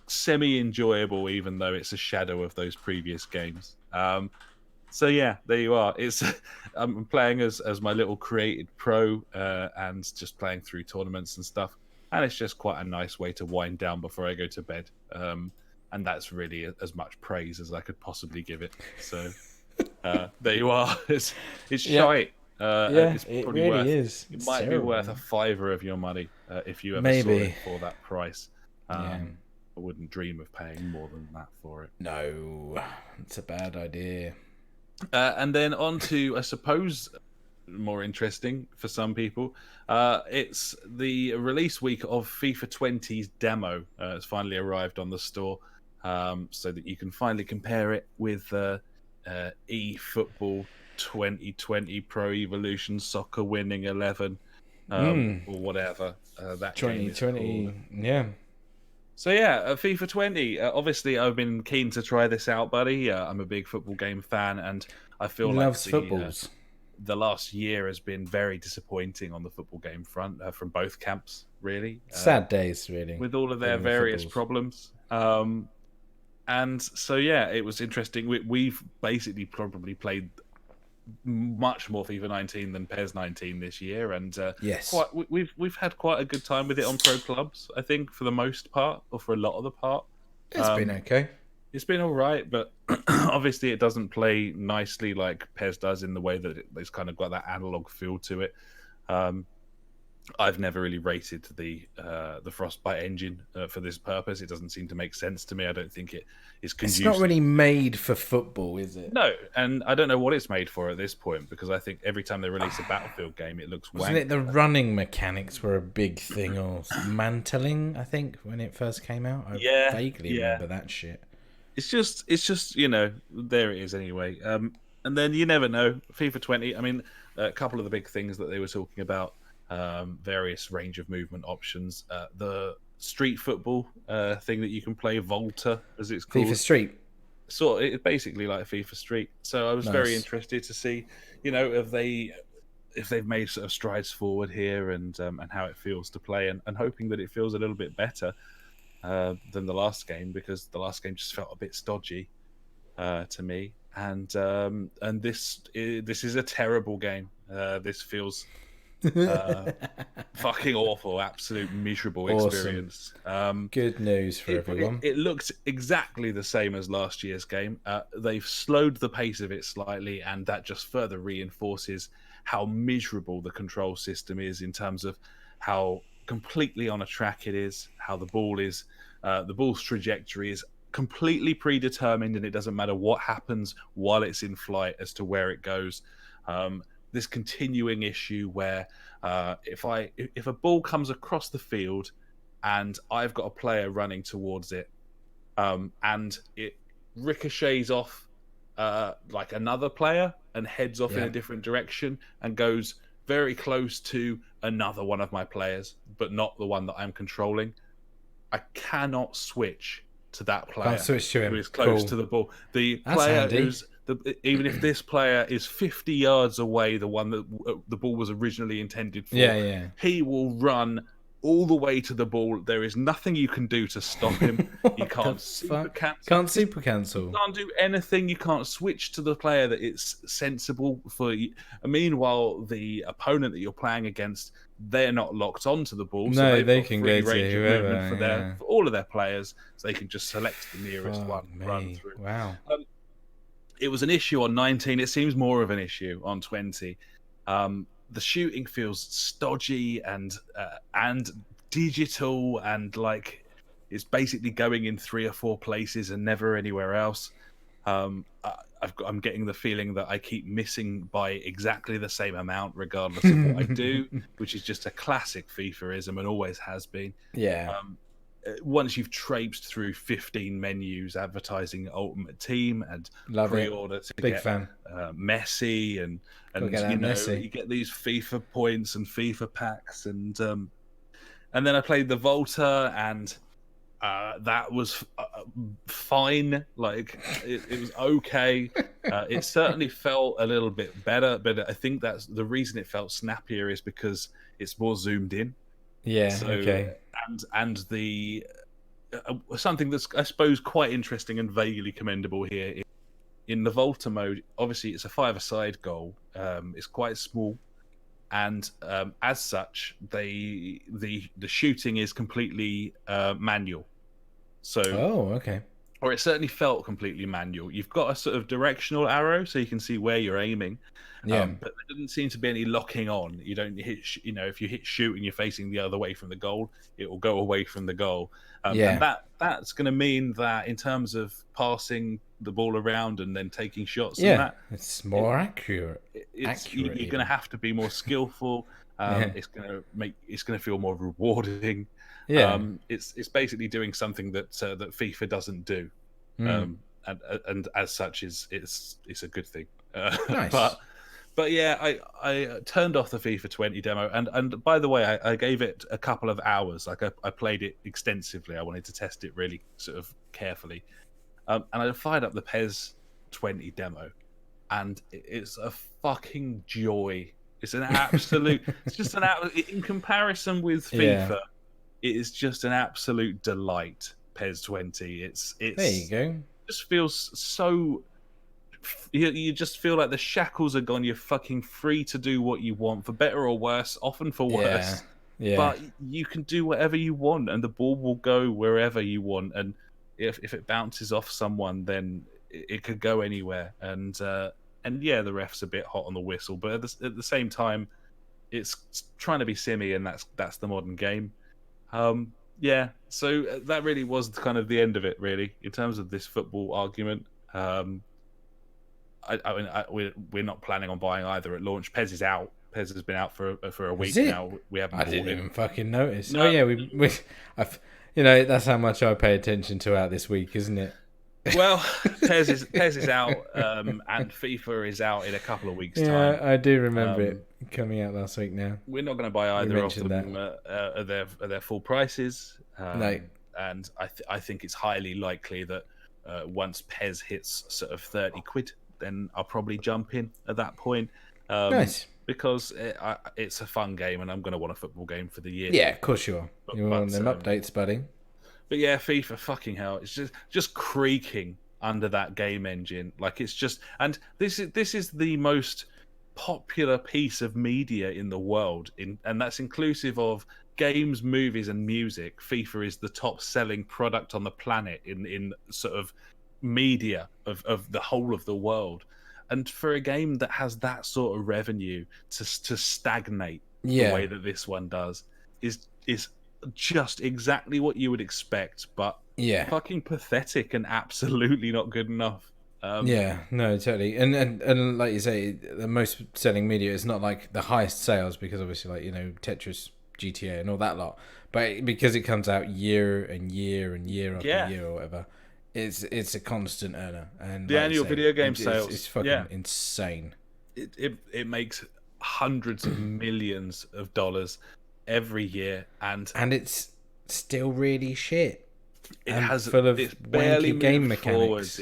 semi-enjoyable, even though it's a shadow of those previous games. So yeah, there you are. I'm playing as my little created pro, and just playing through tournaments and stuff. And it's just quite a nice way to wind down before I go to bed. And that's really as much praise as I could possibly give it. So there you are. It's shite. It really is. It might be worth a $5 of your money if you ever saw it for that price. I wouldn't dream of paying more than that for it. No, it's a bad idea. And then on to, I suppose, more interesting for some people. It's the release week of FIFA 20's demo. It's finally arrived on the store, so that you can finally compare it with eFootball 2020 Pro Evolution Soccer Winning 11, or whatever that 2020, yeah. So yeah, FIFA 20. Obviously, I've been keen to try this out, buddy. I'm a big football game fan, and I feel the last year has been very disappointing on the football game front from both camps, really. Sad days, really, with all of their various problems. And so yeah, it was interesting. We've basically probably played much more FIFA 19 than PES 19 this year, and yes, we've had quite a good time with it on pro clubs. I think for the most part, or for a lot of the part, it's been okay. It's been all right, but obviously it doesn't play nicely like PES does in the way that it's kind of got that analog feel to it. I've never really rated the Frostbite engine for this purpose. It doesn't seem to make sense to me. I don't think it is conducive. It's not really made for football, is it? No, and I don't know what it's made for at this point, because I think every time they release a Battlefield game, it looks wank. Wasn't it the running mechanics were a big thing, or mantling, I think, when it first came out? I vaguely remember that shit. It's just there it is anyway. And then you never know. FIFA 20, I mean, a couple of the big things that they were talking about, various range of movement options, the street football thing that you can play, Volta as it's called, FIFA Street, it's basically like FIFA Street. So I was very interested to see, if they've made sort of strides forward here, and how it feels to play, and hoping that it feels a little bit better than the last game, because the last game just felt a bit stodgy to me, and this is a terrible game. This feels fucking awful, absolute miserable experience. Good news for everyone. It looked exactly the same as last year's game. They've slowed the pace of it slightly, and that just further reinforces how miserable the control system is, in terms of how completely on a track it is, how the ball's trajectory is completely predetermined, and it doesn't matter what happens while it's in flight as to where it goes. This continuing issue where if a ball comes across the field and I've got a player running towards it, and it ricochets off like another player and heads off in a different direction and goes very close to another one of my players, but not the one that I'm controlling, I cannot switch to that player. Can't switch to him. Who is close to the ball. The player who's even if this player is 50 yards away, the one that the ball was originally intended for, he will run all the way to the ball. There is nothing you can do to stop him. You can't super cancel. Can't super cancel. You can't do anything. You can't switch to the player that it's sensible for you. Meanwhile, the opponent that you're playing against, they're not locked onto the ball. No, they can go to whoever. For all of their players, so they can just select the nearest one, run through. Wow. It was an issue on 19. It seems more of an issue on 20. The shooting feels stodgy and digital, and like it's basically going in 3 or 4 places and never anywhere else. I'm getting the feeling that I keep missing by exactly the same amount, regardless of what I do, which is just a classic FIFAism and always has been. Yeah. Once you've traipsed through 15 menus advertising Ultimate Team and pre-order to Big get fan. Messi and Messi. You get these FIFA points and FIFA packs and then I played the Volta and that was fine. Like it was okay. It certainly felt a little bit better, but I think that's the reason it felt snappier is because it's more zoomed in. Yeah. So, okay. And the something that's I suppose quite interesting and vaguely commendable here in the Volta mode. Obviously, it's a 5-a-side goal. It's quite small, and as such, the shooting is completely manual. So, okay. Or it certainly felt completely manual. You've got a sort of directional arrow, so you can see where you're aiming. Yeah. But there doesn't seem to be any locking on. You don't hit, if you hit shoot and you're facing the other way from the goal, it will go away from the goal. And that's going to mean that in terms of passing the ball around and then taking shots, it's more accurate. You're going to have to be more skillful. It's going to feel more rewarding. Yeah. It's basically doing something that FIFA doesn't do, and as such it's a good thing. Nice. But yeah, I turned off the FIFA 20 demo, and by the way, I gave it a couple of hours. Like I played it extensively. I wanted to test it really sort of carefully, and I fired up the PES 20 demo, and it's a fucking joy. It's an absolute. It's just in comparison with FIFA. Yeah. It is just an absolute delight. PES 20. It's there you go. It just feels so. You just feel like the shackles are gone. You're fucking free to do what you want, for better or worse. Often for worse. Yeah. But you can do whatever you want, and the ball will go wherever you want. And if it bounces off someone, then it could go anywhere. And yeah, the ref's a bit hot on the whistle, but at the same time, it's trying to be simmy, and that's the modern game. Yeah, so that really was kind of the end of it, really, in terms of this football argument. We're not planning on buying either at launch. PES is out. PES has been out for a week now. We haven't. I didn't even fucking notice. No. Oh yeah, we that's how much I pay attention to out this week, isn't it? Well, PES is out, and FIFA is out in a couple of weeks' time. Yeah, I do remember it coming out last week. Now we're not going to buy either of them at their full prices. No. And I think it's highly likely that once PES hits sort of 30 quid, then I'll probably jump in at that point. Nice. Because it's a fun game, and I'm going to want a football game for the year. Yeah, of course you are. You want them updates, buddy. But yeah, FIFA, fucking hell, it's just creaking under that game engine. Like it's just, and this is the most popular piece of media in the world, and that's inclusive of games, movies, and music. FIFA is the top selling product on the planet in sort of media of the whole of the world. And for a game that has that sort of revenue to stagnate the way that this one does is just exactly what you would expect, but fucking pathetic and absolutely not good enough. No, totally. And like you say, the most selling media is not like the highest sales, because obviously, like, Tetris, GTA, and all that lot, but because it comes out year and year and year after year or whatever, it's a constant earner. And the annual video game sales is fucking insane. It makes hundreds of millions of dollars every year, and it's still really shit. It's barely game mechanics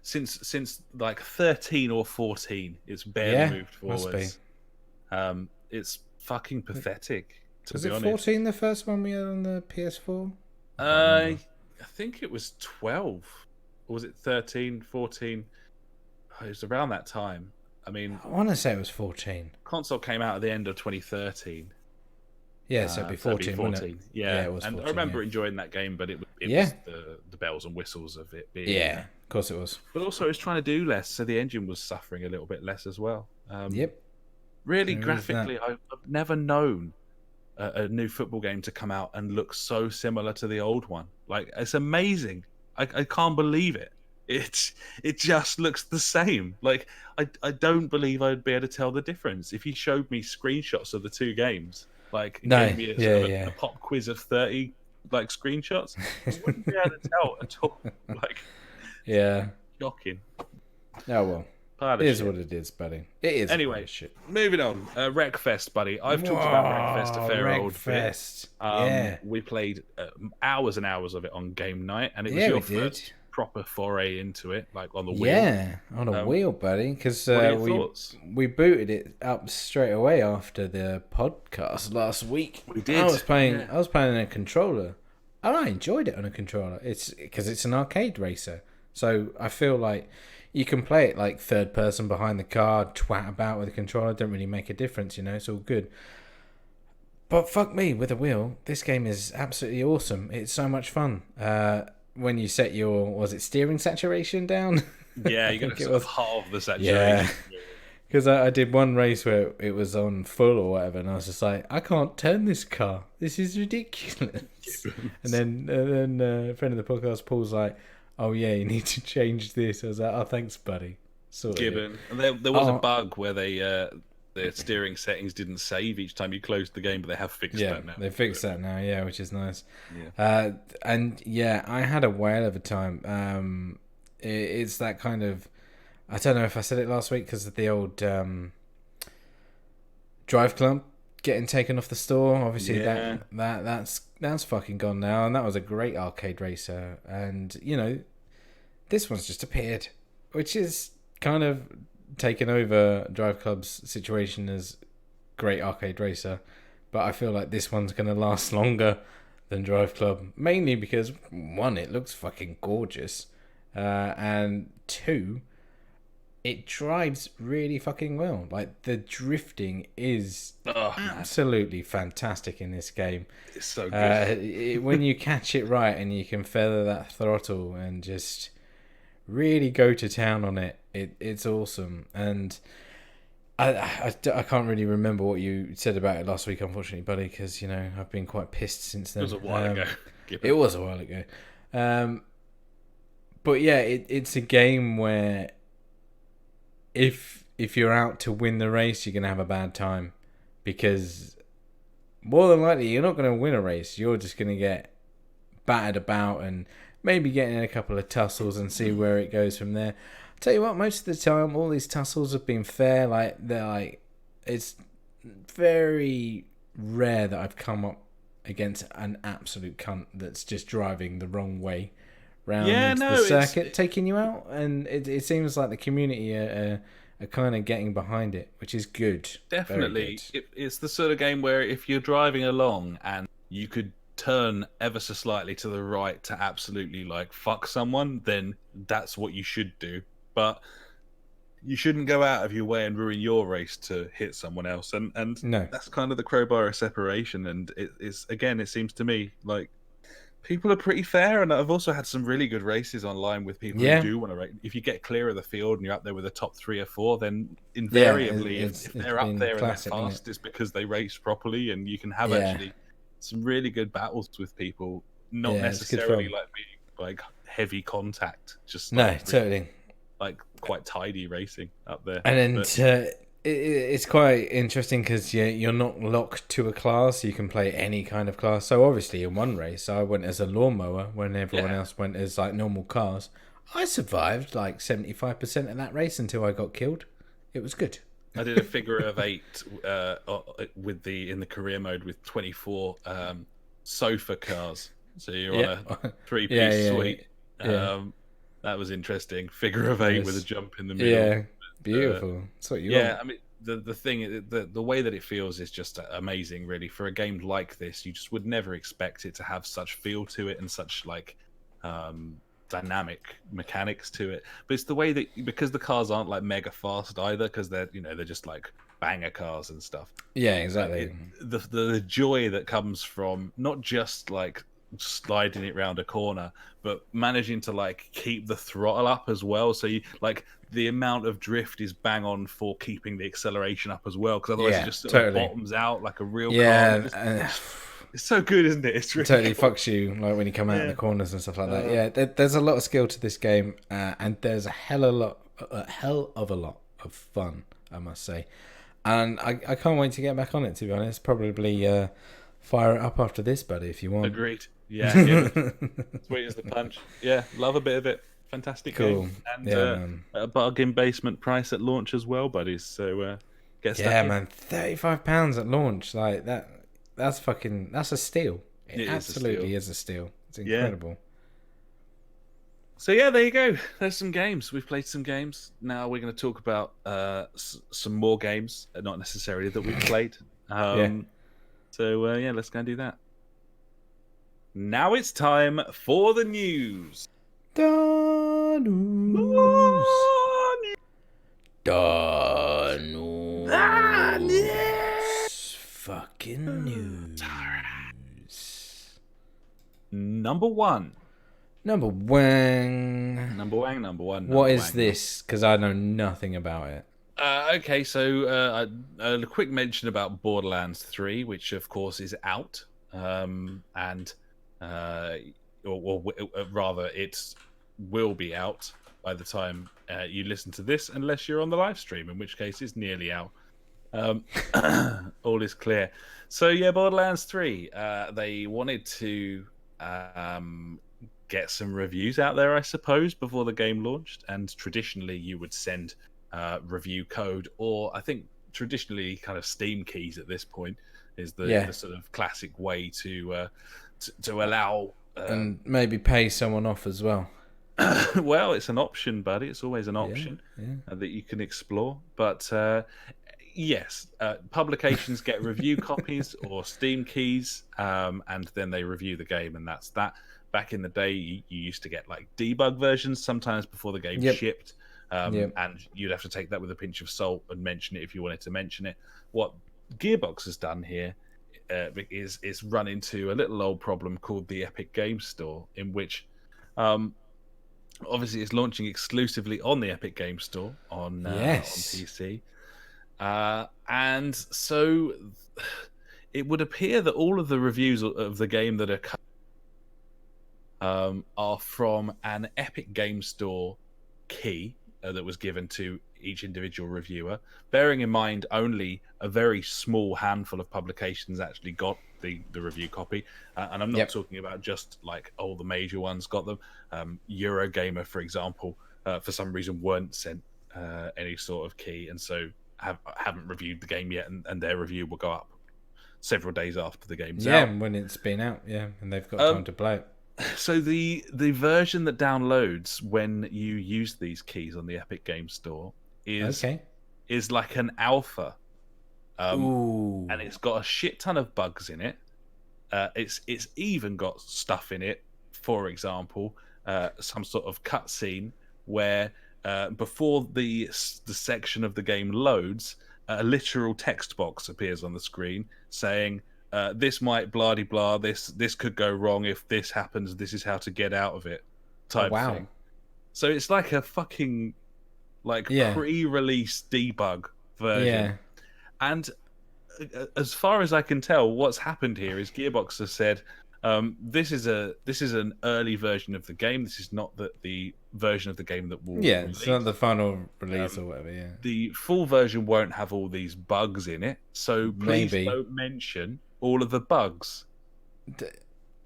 since like 13 or 14. It's barely moved forwards. Must be. It's fucking pathetic. Was it 14 the first one we had on the PS4? I think it was 12. Or was it 13, 14? It was around that time. I mean, I want to say it was 14. Console came out at the end of 2013. Yeah, so it'd be 14, wouldn't it? Yeah, it was 14, and I remember enjoying that game, but it was the bells and whistles of it being... Yeah, of course it was. But also it was trying to do less, so the engine was suffering a little bit less as well. Yep. Really, graphically, I've never known a new football game to come out and look so similar to the old one. Like, it's amazing. I can't believe it. It just looks the same. Like, I don't believe I'd be able to tell the difference. If you showed me screenshots of the two games, like, gave me a pop quiz of 30 like screenshots, I wouldn't be able to tell at all. Like, yeah, shocking. Oh well. It is what it is, buddy. It is. Anyway, moving on. Wreckfest, buddy. I've talked about Wreckfest a fair old bit. Yeah. We played hours and hours of it on game night, and it was your first proper foray into it, like on the wheel. Yeah, on a wheel, buddy. Because we booted it up straight away after the podcast last week. We did. I was playing on a controller, and I enjoyed it on a controller. It's because it's an arcade racer, so I feel like you can play it like third person behind the car, twat about with a controller. Don't really make a difference, it's all good. But fuck me, with a wheel, this game is absolutely awesome. It's so much fun. When you set your, steering saturation down? Yeah, you got to halve the saturation. Yeah, because I did one race where it was on full or whatever, and I was just like, I can't turn this car. This is ridiculous. And then a friend of the podcast, Paul's like, oh yeah, you need to change this. I was like, oh, thanks, buddy. Gibbon. And there was a bug where the steering settings didn't save each time you closed the game, but they have fixed that now. They fixed that now, which is nice. Yeah. I had a whale of a time. It's that kind of, I don't know if I said it last week because of the old Drive Club getting taken off the store. Obviously, that's fucking gone now, and that was a great arcade racer. And this one's just appeared, which is kind of taken over Drive Club's situation as great arcade racer. But I feel like this one's going to last longer than Drive Club, mainly because one, it looks fucking gorgeous, and two, it drives really fucking well. Like, the drifting is absolutely fantastic in this game. It's so good. When you catch it right and you can feather that throttle and just really go to town on it, it's awesome. And I can't really remember what you said about it last week, unfortunately, buddy, because, I've been quite pissed since then. It was a while ago. It was a while ago. But yeah, it's a game where if you're out to win the race, you're going to have a bad time, because more than likely you're not going to win a race. You're just going to get battered about and maybe get in a couple of tussles and see where it goes from there. I'll tell you what, most of the time all these tussles have been fair. It's very rare that I've come up against an absolute cunt that's just driving the wrong way round the circuit, taking you out. And it seems like the community are kind of getting behind it, which is good. Definitely. It's the sort of game where if you're driving along and you could turn ever so slightly to the right to absolutely fuck someone, then that's what you should do. But you shouldn't go out of your way and ruin your race to hit someone else. And no, that's kind of the crowbar of separation. And it seems to me like people are pretty fair. And I've also had some really good races online with people who do want to race. If you get clear of the field and you're up there with the top 3 or 4, then invariably, if they're up there classic, and they're fast, it's because they race properly. And you can have actually some really good battles with people, not necessarily being heavy contact. Just totally. Quite tidy racing up there. And then it's quite interesting because you're not locked to a class. You can play any kind of class. So obviously in one race I went as a lawnmower when everyone else went as normal cars. I survived 75% of that race until I got killed. It was good. I did a figure of 8 in the career mode with 24 sofa cars. So you're on a 3-piece suite. That was interesting. Figure of 8 with a jump in the middle. Yeah, beautiful. That's what you want. I mean, the thing, the way that it feels is just amazing, really. For a game like this, you just would never expect it to have such feel to it and such like dynamic mechanics to it. But it's the way that, because the cars aren't like mega fast either, because they're they're just like banger cars and stuff. Yeah, exactly. The joy that comes from not just like sliding it round a corner, but managing to like keep the throttle up as well, so you like the amount of drift is bang on for keeping the acceleration up as well, because otherwise it just sort of bottoms out like a real car. It's so good, isn't it? It's really totally cool. Fucks you like when you come out in the corners and stuff like that. Yeah, there's a lot of skill to this game, and there's a hell of a lot of fun, I must say. And I can't wait to get back on it, to be honest. Probably fire it up after this, buddy, if you want. Agreed. Yeah. Sweet as the punch. Yeah, love a bit of it. Fantastic game. And a bargain basement price at launch as well, buddies. So get stuck in. Man, £35 at launch. Like that's a steal. It absolutely is a steal. It's incredible. Yeah. So yeah, there you go. There's some games. We've played some games. Now we're going to talk about some more games, not necessarily that we've played. So yeah, let's go and do that. Now it's time for the news. The news. Fucking news. Number one. What is this? Because I know nothing about it. Okay, so a quick mention about Borderlands 3, which of course is out, or rather, it will be out by the time you listen to this, unless you're on the live stream, in which case it's nearly out. All is clear. So yeah, Borderlands 3. They wanted to get some reviews out there, I suppose, before the game launched. And traditionally, you would send review code, or I think traditionally kind of Steam keys at this point is the sort of classic way to allow and maybe pay someone off as well. Well, it's an option, buddy. It's always an option that you can explore. But yes, publications get review copies or Steam keys, and then they review the game, and that's that. Back in the day, you used to get like debug versions sometimes before the game shipped, and you'd have to take that with a pinch of salt and mention it if you wanted to mention it. What Gearbox has done here is run into a little old problem called the Epic Game Store, in which obviously it's launching exclusively on the Epic Game Store on PC, and so it would appear that all of the reviews of the game that are from an Epic Game Store key that was given to each individual reviewer, bearing in mind only a very small handful of publications actually got the review copy, and I'm not talking about just like all the major ones got them. Eurogamer, for example, for some reason weren't sent any sort of key, and so haven't reviewed the game yet, and their review will go up several days after the game's out. Yeah, when it's been out, and they've got time to play it. So the version that downloads when you use these keys on the Epic Game Store is like an alpha, and it's got a shit ton of bugs in it. It's even got stuff in it, for example, some sort of cutscene where before the section of the game loads, a literal text box appears on the screen saying, this might blah de blah. This could go wrong if this happens. This is how to get out of it. Type thing. So it's like a fucking pre-release debug version. And as far as I can tell, what's happened here is Gearbox has said, this is an early version of the game. This is not the version of the game that will release. It's not the final release or whatever. The full version won't have all these bugs in it, so please don't mention all of the bugs.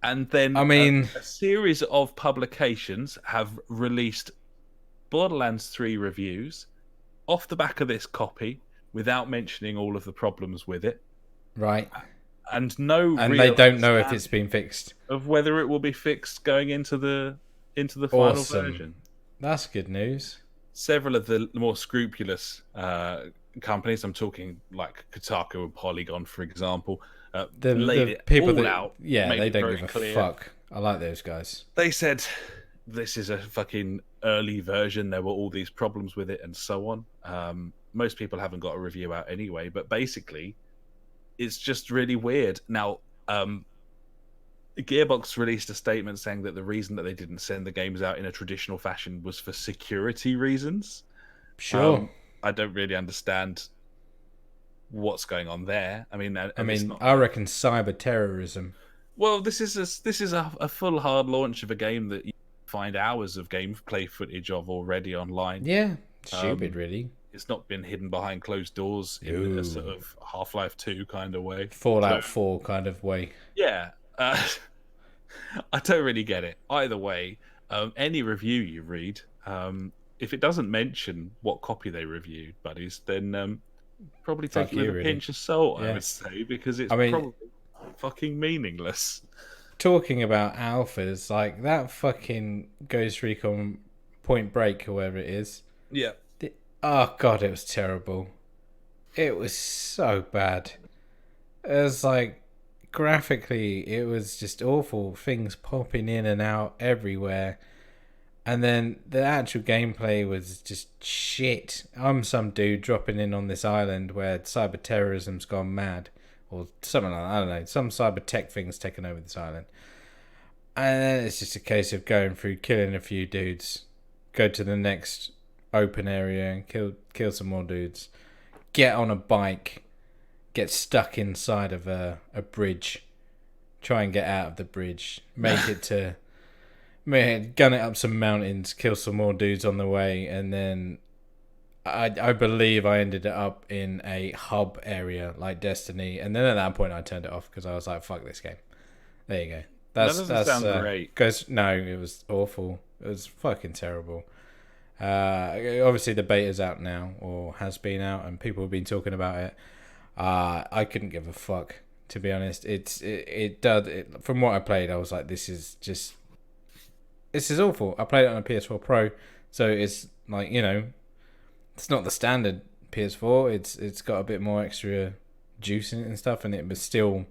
And then a series of publications have released Borderlands 3 reviews off the back of this copy without mentioning all of the problems with it. Right. And they don't know if it's been fixed, of whether it will be fixed going into the final version. That's good news. Several of the more scrupulous companies, I'm talking like Kotaku and Polygon, for example, laid The it people all that out. Made they it don't very give a clear. fuck. I like those guys. They said this is a fucking early version. There were all these problems with it and so on. Most people haven't got a review out anyway, but basically, it's just really weird. Now, Gearbox released a statement saying that the reason that they didn't send the games out in a traditional fashion was for security reasons. Sure. I don't really understand what's going on there. I mean, I reckon cyber terrorism. Well, this is a full hard launch of a game that you find hours of gameplay footage of already online. Yeah, stupid, really. It's not been hidden behind closed doors in a sort of Half-Life 2 kind of way. Fallout 4 kind of way. Yeah. I don't really get it. Either way, any review you read, if it doesn't mention what copy they reviewed, buddies, then probably take it with a pinch of salt, I would say, because it's probably fucking meaningless. Talking about alphas, like that fucking Ghost Recon Point Break or whatever it is. Yeah. Oh god, it was terrible. It was so bad. It was like graphically, it was just awful. Things popping in and out everywhere. And then the actual gameplay was just shit. I'm some dude dropping in on this island where cyber terrorism's gone mad. Or something like that. I don't know. Some cyber tech thing's taken over this island. And then it's just a case of going through, killing a few dudes. Go to the next open area and kill some more dudes. Get on a bike. Get stuck inside of a bridge. Try and get out of the bridge. Make it to... gun it up some mountains. Kill some more dudes on the way. And then... I believe I ended up in a hub area like Destiny, and then at that point I turned it off because I was like, "Fuck this game." There you go. That doesn't sound great. No, it was awful. It was fucking terrible. Obviously the beta's out now, or has been out, and people have been talking about it. I couldn't give a fuck, to be honest. From what I played, I was like, "This is awful." I played it on a PS4 Pro, so it's like, it's not the standard PS4. It's got a bit more extra juice in it and stuff, and it was still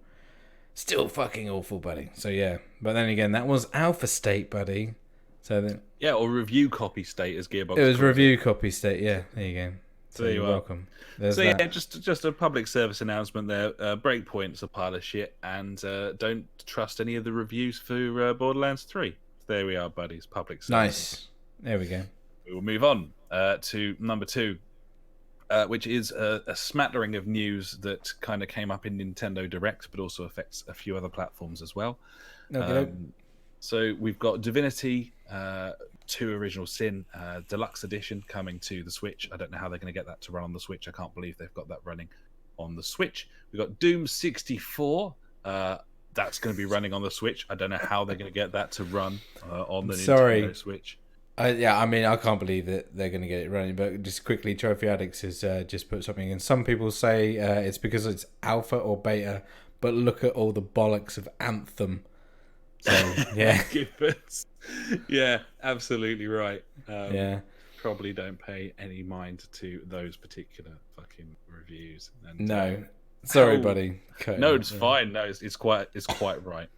fucking awful, buddy. So yeah, but then again, that was alpha state, buddy. So then or review copy state, as Gearbox. It was review copy state. Yeah, there you go. So you're welcome. Just a public service announcement there. Breakpoint's a pile of shit, and don't trust any of the reviews for Borderlands 3. There we are, buddies. Public service. Nice. There we go. We will move on to number 2, which is a smattering of news that kind of came up in Nintendo Direct, but also affects a few other platforms as well. Okay. So we've got Divinity 2 Original Sin Deluxe Edition coming to the Switch. I don't know how they're going to get that to run on the Switch. I can't believe they've got that running on the Switch. We've got Doom 64. That's going to be running on the Switch. I don't know how they're going to get that to run on the Nintendo Switch. I can't believe that they're going to get it running. But just quickly, Trophy Addicts has just put something in. Some people say it's because it's alpha or beta, but look at all the bollocks of Anthem. So, yeah. Yeah, absolutely right. Yeah. Probably don't pay any mind to those particular fucking reviews. And, no. Sorry, buddy. No, it's fine. No, it's quite right.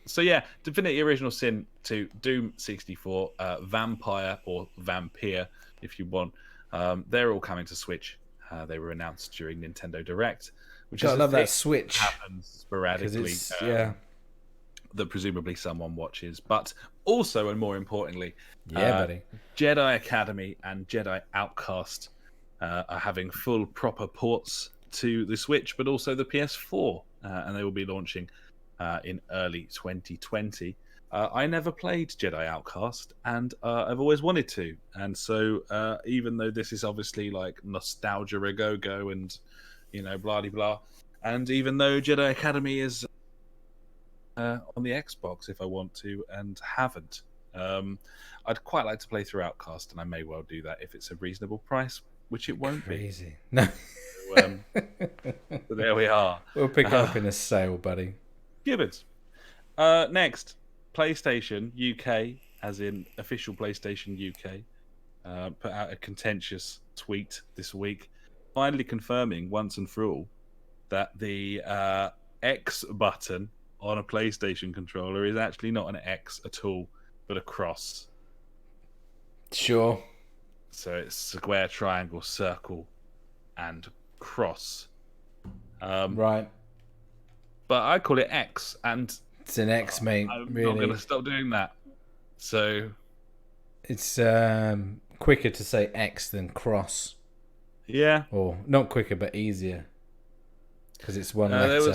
So yeah, Divinity Original Sin 2, Doom 64, Vampire or Vampire, if you want. They're all coming to Switch. They were announced during Nintendo Direct, which is love that Switch happens sporadically. Yeah. That presumably someone watches, but also and more importantly, buddy, Jedi Academy and Jedi Outcast are having full proper ports to the Switch, but also the PS4, and they will be launching in early 2020. I never played Jedi Outcast, and I've always wanted to. And so, even though this is obviously like nostalgia a go and blah de blah, and even though Jedi Academy is on the Xbox if I want to, and haven't, I'd quite like to play through Outcast, and I may well do that if it's a reasonable price, which it won't Crazy. be. No. So there we are. We'll pick it up in a sale, buddy. Gibbons. Next, PlayStation UK, as in official PlayStation UK, put out a contentious tweet this week finally confirming once and for all that the X button on a PlayStation controller is actually not an X at all, but a cross. Sure. So it's square, triangle, circle, and cross. Right. But I call it X, and it's an X, mate. I'm really. not going to stop doing that. So it's quicker to say X than cross. Yeah. Or not quicker, but easier. Because it's one letter.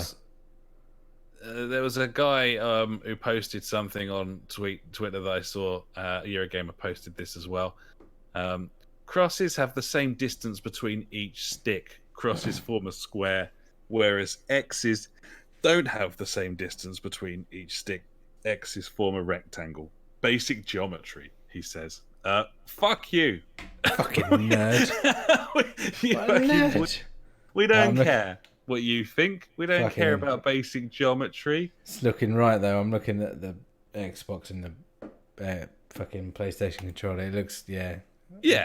There was a guy who posted something on Twitter that I saw. Eurogamer posted this as well. Crosses have the same distance between each stick. Crosses form a square, whereas X's don't have the same distance between each stick. X's form a rectangle. Basic geometry, he says. Fuck you. Fucking nerd. We don't care what you think. We don't care about basic geometry. It's looking right, though. I'm looking at the Xbox and the fucking PlayStation controller. It looks, yeah.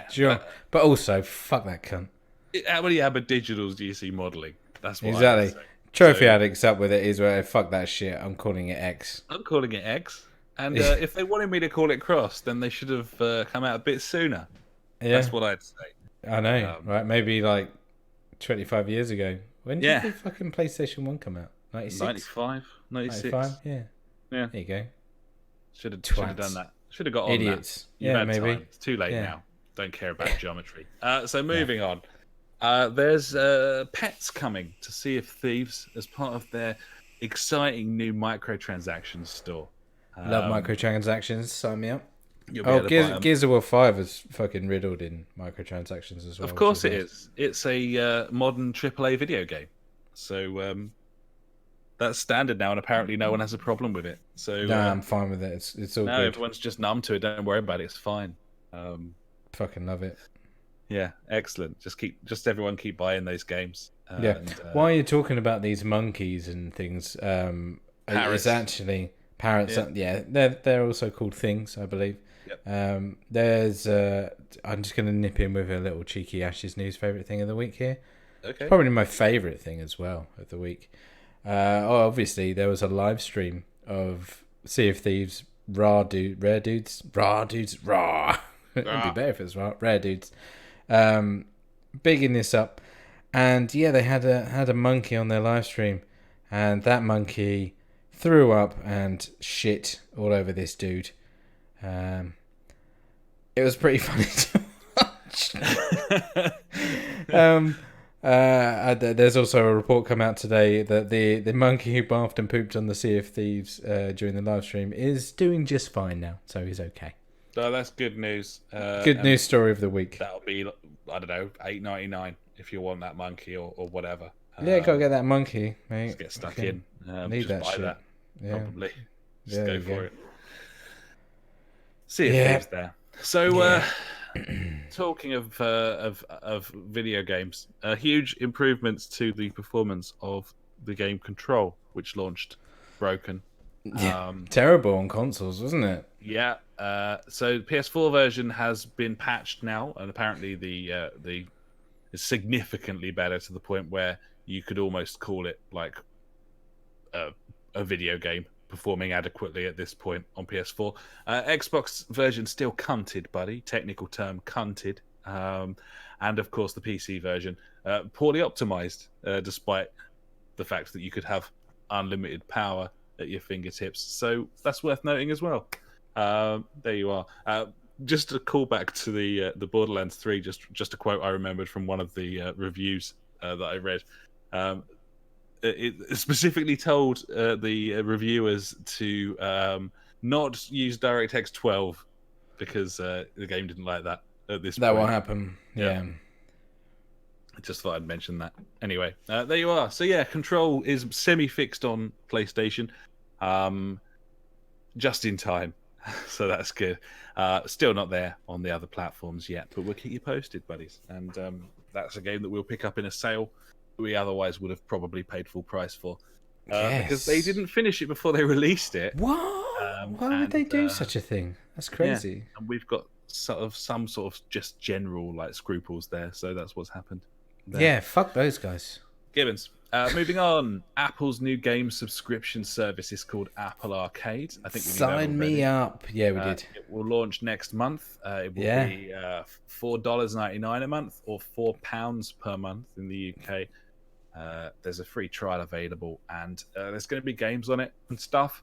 Sure. But also, fuck that cunt. How many Digitals do you see modelling? That's what exactly. Trophy Addict's up with it is where, fuck that shit. I'm calling it X. I'm calling it X. And if they wanted me to call it cross, then they should have come out a bit sooner. Yeah. That's what I'd say. I know, right? Maybe like 25 years ago. When did the fucking PlayStation 1 come out? 96? 95? 96. 95? Yeah. There you go. Should have done that. Should have got on Idiots. that. You've had maybe. Time. It's too late now. Don't care about geometry. So moving on. There's pets coming to Sea of Thieves as part of their exciting new microtransactions store. Love microtransactions. Sign me up. Gears of War 5 is fucking riddled in microtransactions as well. Of course it is. It's a modern AAA video game. So that's standard now, and apparently no one has a problem with it. So I'm fine with it. It's all good. Everyone's just numb to it. Don't worry about it. It's fine. Fucking love it. Yeah, excellent. Just everyone keep buying those games. Why are you talking about these monkeys and things? It's actually parrots. Yeah, they're also called things, I believe. Yep. There's I'm just going to nip in with a little cheeky Ashes News favourite thing of the week here. Okay. Probably my favourite thing as well of the week. Obviously there was a live stream of Sea of Thieves rare dudes. It'd be better if it was rare dudes. Bigging this up, and they had a monkey on their live stream, and that monkey threw up and shit all over this dude. It was pretty funny to watch. There's also a report come out today that the monkey who bathed and pooped on the Sea of Thieves during the live stream is doing just fine now, so he's okay. So that's good news. Good news story of the week. That'll be, I don't know, $8.99 if you want that monkey or whatever. Gotta get that monkey, mate. Just get stuck in. Need just that buy shit. That, probably. Just go for it. See if Thieves there. So, talking of video games, huge improvements to the performance of the game Control, which launched broken. Terrible on consoles, wasn't it? Yeah. So the PS4 version has been patched now, and apparently the is significantly better to the point where you could almost call it like a video game performing adequately at this point on PS4. Xbox version still cunted, buddy. Technical term, cunted. And of course the PC version poorly optimized, despite the fact that you could have unlimited power at your fingertips. So that's worth noting as well. There you are. Just a callback to the Borderlands 3. Just a quote I remembered from one of the reviews that I read. It specifically told the reviewers to not use DirectX 12 because the game didn't like that at this point. That won't happen. Yeah. I just thought I'd mention that. Anyway, there you are. So yeah, Control is semi-fixed on PlayStation, just in time. So that's good. Still not there on the other platforms yet, but we'll keep you posted, buddies. And that's a game that we'll pick up in a sale we otherwise would have probably paid full price for. Because they didn't finish it before they released it. What? Why would they do such a thing? That's crazy. Yeah. And we've got some sort of just general like scruples there, so that's what's happened. Yeah, fuck those guys. Gibbons. Moving on, Apple's new game subscription service is called Apple Arcade. I think we knew that already. Sign me up. Yeah, we did. It will launch next month. It will be $4.99 a month or £4 per month in the UK. There's a free trial available, and there's going to be games on it and stuff.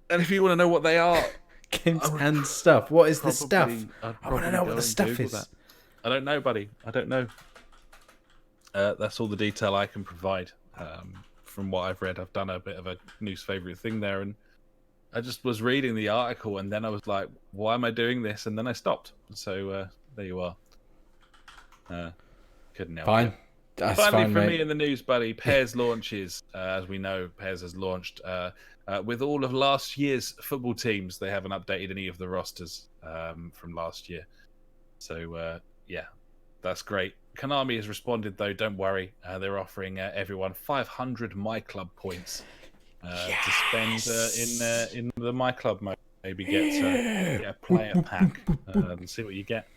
And if you want to know what they are, games and stuff. What is the stuff? I want to know what the stuff is. That. I don't know, buddy. I don't know. That's all the detail I can provide from what I've read. I've done a bit of a news favorite thing there, and I just was reading the article, and then I was like, "Why am I doing this?" And then I stopped. So there you are. Couldn't help Fine. it. That's Finally, fine, from mate. me in the news, buddy. Pairs launches, as we know. Pairs has launched with all of last year's football teams. They haven't updated any of the rosters from last year. So yeah, that's great. Konami has responded, though. Don't worry, they're offering everyone 500 My Club points to spend in the My Club mode. Maybe get a player pack and see what you get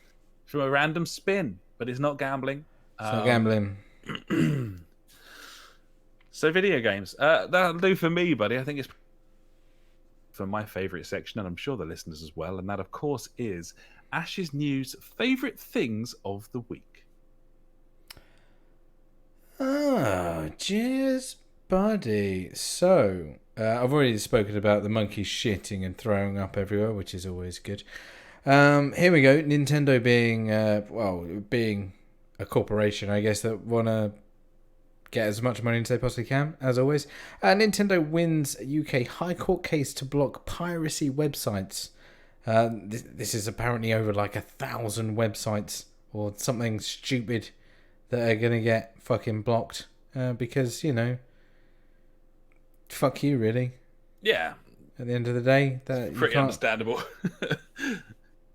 from a random spin. But it's not gambling. It's not gambling. So video games. That'll do for me, buddy. I think it's for my favourite section, and I'm sure the listeners as well. And that, of course, is Ash's News favourite things of the week. Oh, cheers, buddy. So, I've already spoken about the monkeys shitting and throwing up everywhere, which is always good. Here we go. Nintendo being a corporation, I guess, that want to get as much money as they possibly can, as always. Nintendo wins a UK High Court case to block piracy websites. This is apparently over like 1,000 websites or something stupid that are going to get fucking blocked because, fuck you, really. Yeah. At the end of the day. That pretty understandable.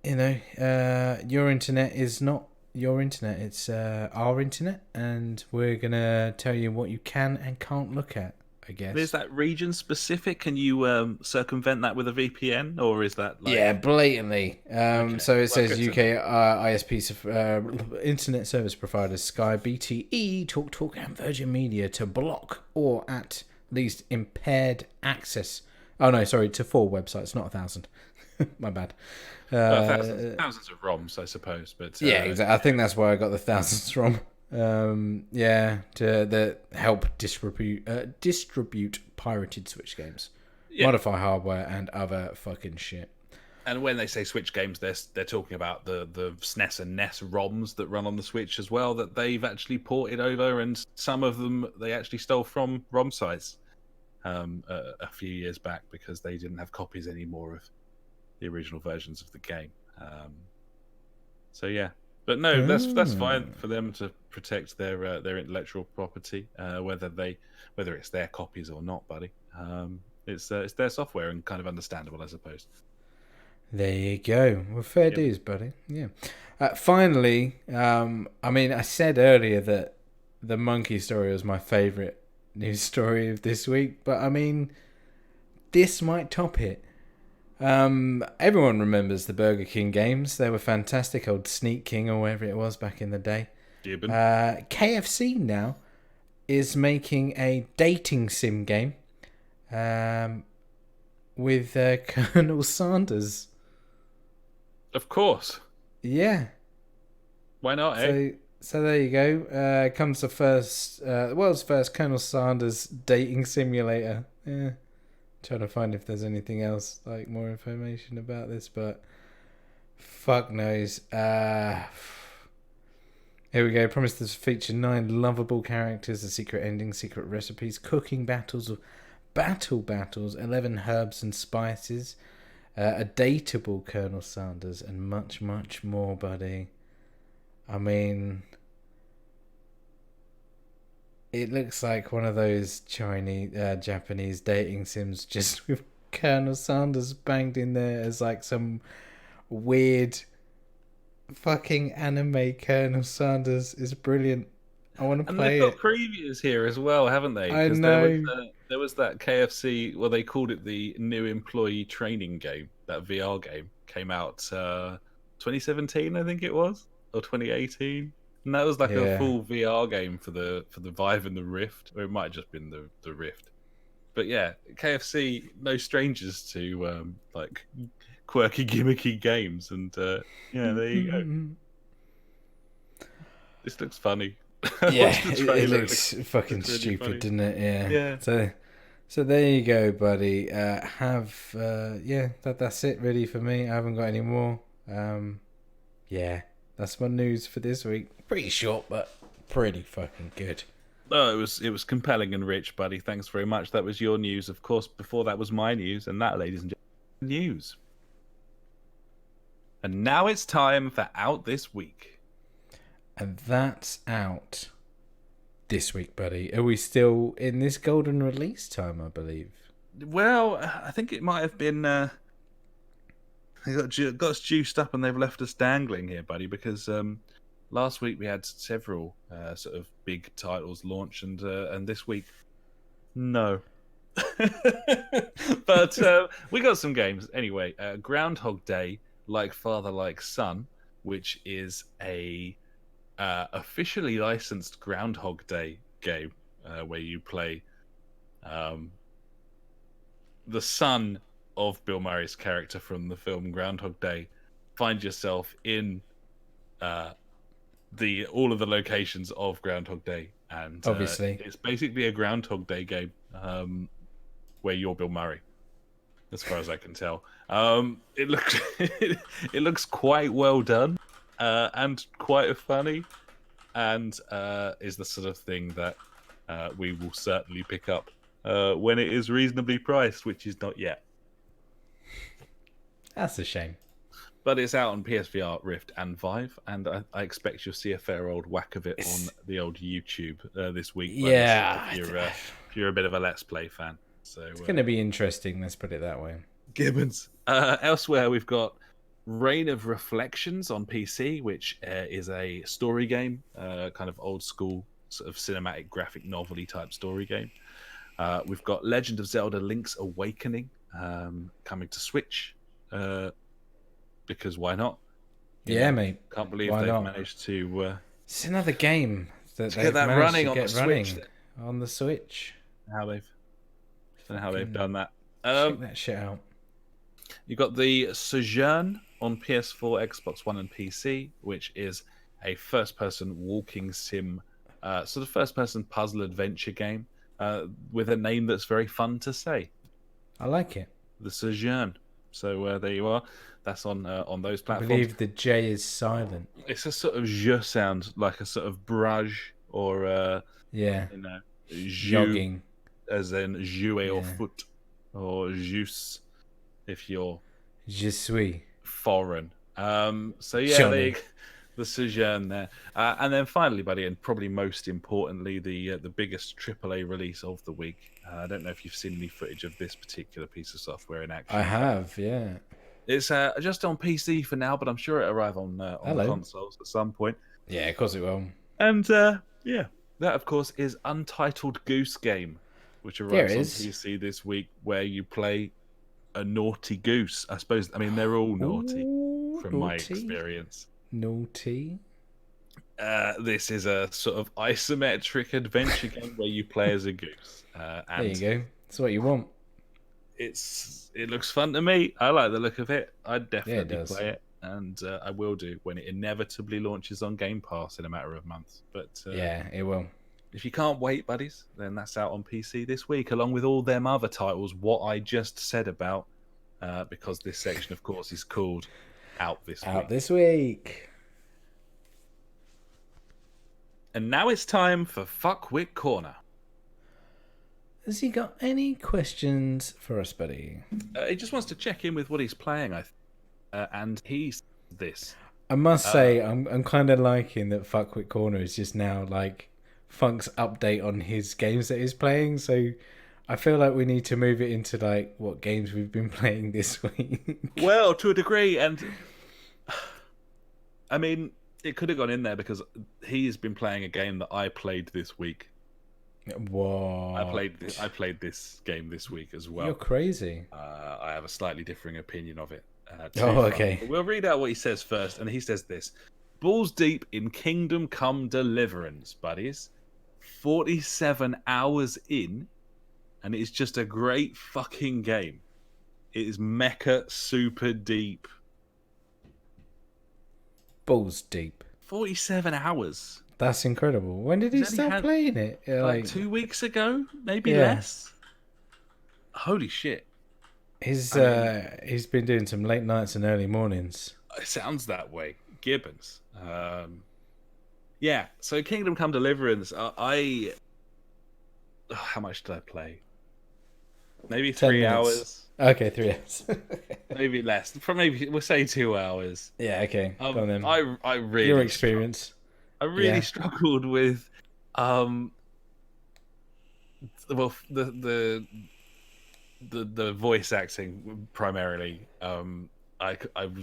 Your internet is not your internet. It's our internet, and we're going to tell you what you can and can't look at, I guess. Is that region specific? Can you circumvent that with a VPN, or is that like... Yeah, blatantly. Okay. So it says UK ISP internet service providers Sky, BT, TalkTalk and Virgin Media to block or at least impaired access. Oh no, sorry, to 4 websites, not 1,000. My bad. Thousands of ROMs, I suppose. But yeah, exactly. I think that's where I got the thousands from. To help distribute pirated Switch games, modify hardware, and other fucking shit. And when they say Switch games, they're talking about the SNES and NES ROMs that run on the Switch as well, that they've actually ported over, and some of them they actually stole from ROM sites a few years back because they didn't have copies anymore of the original versions of the game. So yeah. But no, that's fine for them to protect their intellectual property, whether it's their copies or not, buddy. It's their software, and kind of understandable, I suppose. There you go. Well, fair dues, buddy. Yeah. Finally, I said earlier that the monkey story was my favourite news story of this week, but this might top it. Everyone remembers the Burger King games. They were fantastic. Old Sneak King or whatever it was back in the day. KFC now is making a dating sim game with Colonel Sanders. Of course. Yeah. Why not, eh? So there you go. Comes the world's first Colonel Sanders dating simulator. Yeah. Trying to find if there's anything else, like more information about this, but fuck knows. Here we go. Promised to feature 9 lovable characters, a secret ending, secret recipes, cooking battles, battle battles, 11 herbs and spices, a dateable Colonel Sanders, and much, much more, buddy. It looks like one of those Japanese dating sims, just with Colonel Sanders banged in there as like some weird fucking anime. Colonel Sanders is brilliant. I want to play it. And they've got previews here as well, haven't they? I know. There was that KFC, well, they called it the new employee training game. That VR game came out 2017, I think it was, or 2018. And that was like a full VR game for the Vive and the Rift, or it might have just been the Rift. But yeah, KFC, no strangers to like quirky, gimmicky games, and yeah, there you go. This looks funny. Yeah, it looks fucking really stupid, funny. Doesn't it? Yeah. So there you go, buddy. That's it really for me. I haven't got any more. Yeah, that's my news for this week. Pretty short, but pretty fucking good. Oh, it was compelling and rich, buddy. Thanks very much. That was your news, of course. Before that was my news, and that, ladies and gentlemen, news. And now it's time for Out This Week. And that's out this week, buddy. Are we still in this golden release time, I believe? Well, I think it might have been... they got us juiced up and they've left us dangling here, buddy, because... last week we had several sort of big titles launch, and this week, no. But we got some games anyway. Groundhog Day, Like Father, Like Son, which is a officially licensed Groundhog Day game where you play the son of Bill Murray's character from the film Groundhog Day. Find yourself in all of the locations of Groundhog Day, and obviously it's basically a Groundhog Day game where you're Bill Murray, as far as I can tell. It looks quite well done and quite funny, and is the sort of thing that we will certainly pick up when it is reasonably priced, which is not yet. That's a shame. But it's out on PSVR, Rift, and Vive, and I expect you'll see a fair old whack of it on the old YouTube this week. Yeah, if you're a bit of a Let's Play fan, so it's going to be interesting. Let's put it that way. Gibbons. Elsewhere, we've got Reign of Reflections on PC, which is a story game, kind of old school sort of cinematic graphic novel-y type story game. We've got Legend of Zelda: Link's Awakening coming to Switch. Because why not? Mate. Can't believe they've managed to... it's another game that get that running on the Switch. On the Switch. I don't know how they've done that. Check that shit out. You got the Sojourn on PS4, Xbox One, and PC, which is a first-person walking sim, sort of first-person puzzle adventure game with a name that's very fun to say. I like it. The Sojourn. So there you are. That's on those platforms. I believe the J is silent. It's a sort of je sound, like a sort of brage or jogging, as in jouer or foot, or jus if you're je suis foreign. So yeah, the Sojourn there, and then finally, buddy, and probably most importantly, the biggest AAA release of the week. I don't know if you've seen any footage of this particular piece of software in action. I have, yeah. It's just on PC for now, but I'm sure it'll arrive on consoles at some point. Yeah, of course it will. And that of course is Untitled Goose Game, which arrives on PC this week, where you play a naughty goose. I suppose. I mean, they're all naughty from my experience. Naughty. This is a sort of isometric adventure game where you play as a goose. And there you go. That's what you want. It looks fun to me. I like the look of it. I'd definitely play it, and I will do when it inevitably launches on Game Pass in a matter of months. But it will. If you can't wait, buddies, then that's out on PC this week, along with all them other titles. What I just said about, because this section, of course, is called Out This Week. Out This Week. And now it's time for Fuckwit Corner. Has he got any questions for us, buddy? He just wants to check in with what he's playing, and he's this. I must say, I'm kind of liking that Fuckwit Corner is just now like Funk's update on his games that he's playing. So I feel like we need to move it into like what games we've been playing this week. Well, to a degree, and I mean, it could have gone in there because he's been playing a game that I played this week. Whoa! I played this game this week as well. You're crazy. I have a slightly differing opinion of it. Okay. We'll read out what he says first, and he says this: balls deep in Kingdom Come Deliverance, buddies. 47 hours in, and it is just a great fucking game. It is mecha super deep. Balls deep. 47 hours. That's incredible. When did he start playing it? Like 2 weeks ago, maybe less. Holy shit. He's been doing some late nights and early mornings. It sounds that way. Gibbons. Yeah, so Kingdom Come Deliverance, how much did I play? Maybe 3 hours. Okay, 3 hours. Maybe less. Maybe we'll say 2 hours. Yeah, okay. Go on then. I really your experience. I really struggled with well the voice acting primarily. I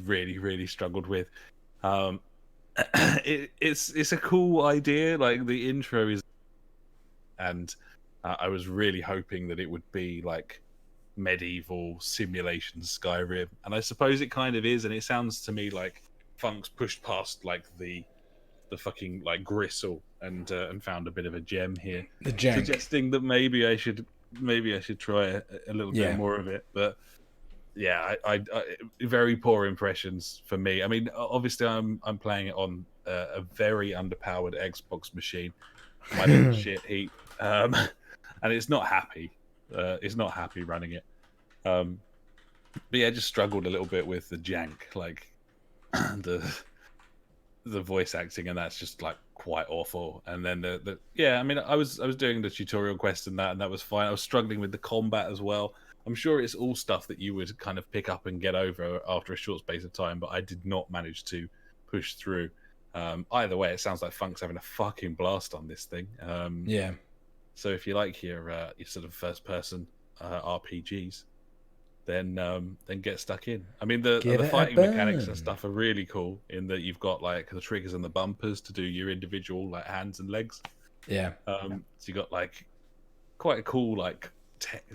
really struggled with. It's a cool idea. Like the intro is, and I was really hoping that it would be like medieval simulation Skyrim, and I suppose it kind of is. And it sounds to me like Funk's pushed past like the fucking like gristle and found a bit of a gem here, suggesting that maybe I should try a little bit more of it. But yeah, I very poor impressions for me. I mean, obviously I'm playing it on a very underpowered Xbox machine, my little shit heap, and it's not happy. It's not happy running it. But yeah, I just struggled a little bit with the jank, like the voice acting, and that's just like quite awful. And then I mean, I was doing the tutorial quest and that was fine. I was struggling with the combat as well. I'm sure it's all stuff that you would kind of pick up and get over after a short space of time, but I did not manage to push through. Either way, it sounds like Funk's having a fucking blast on this thing. Yeah. So if you like your sort of first person RPGs, then get stuck in. I mean, the fighting mechanics and stuff are really cool in that you've got like the triggers and the bumpers to do your individual like hands and legs. Yeah. So you got like quite a cool like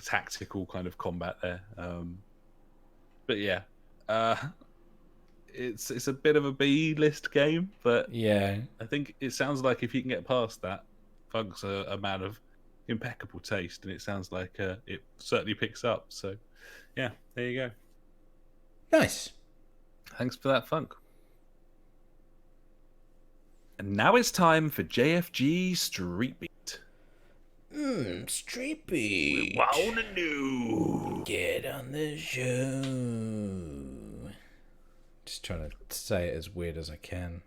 tactical kind of combat there. But yeah, it's a bit of a B-list game, but yeah, I think it sounds like if you can get past that, Funk's a man of impeccable taste, and it sounds like it certainly picks up. So yeah, there you go. Nice. Thanks for that, Funk. And now it's time for JfG Street Beat. Street Beat. We wanna know. Get on the show. Just trying to say it as weird as I can.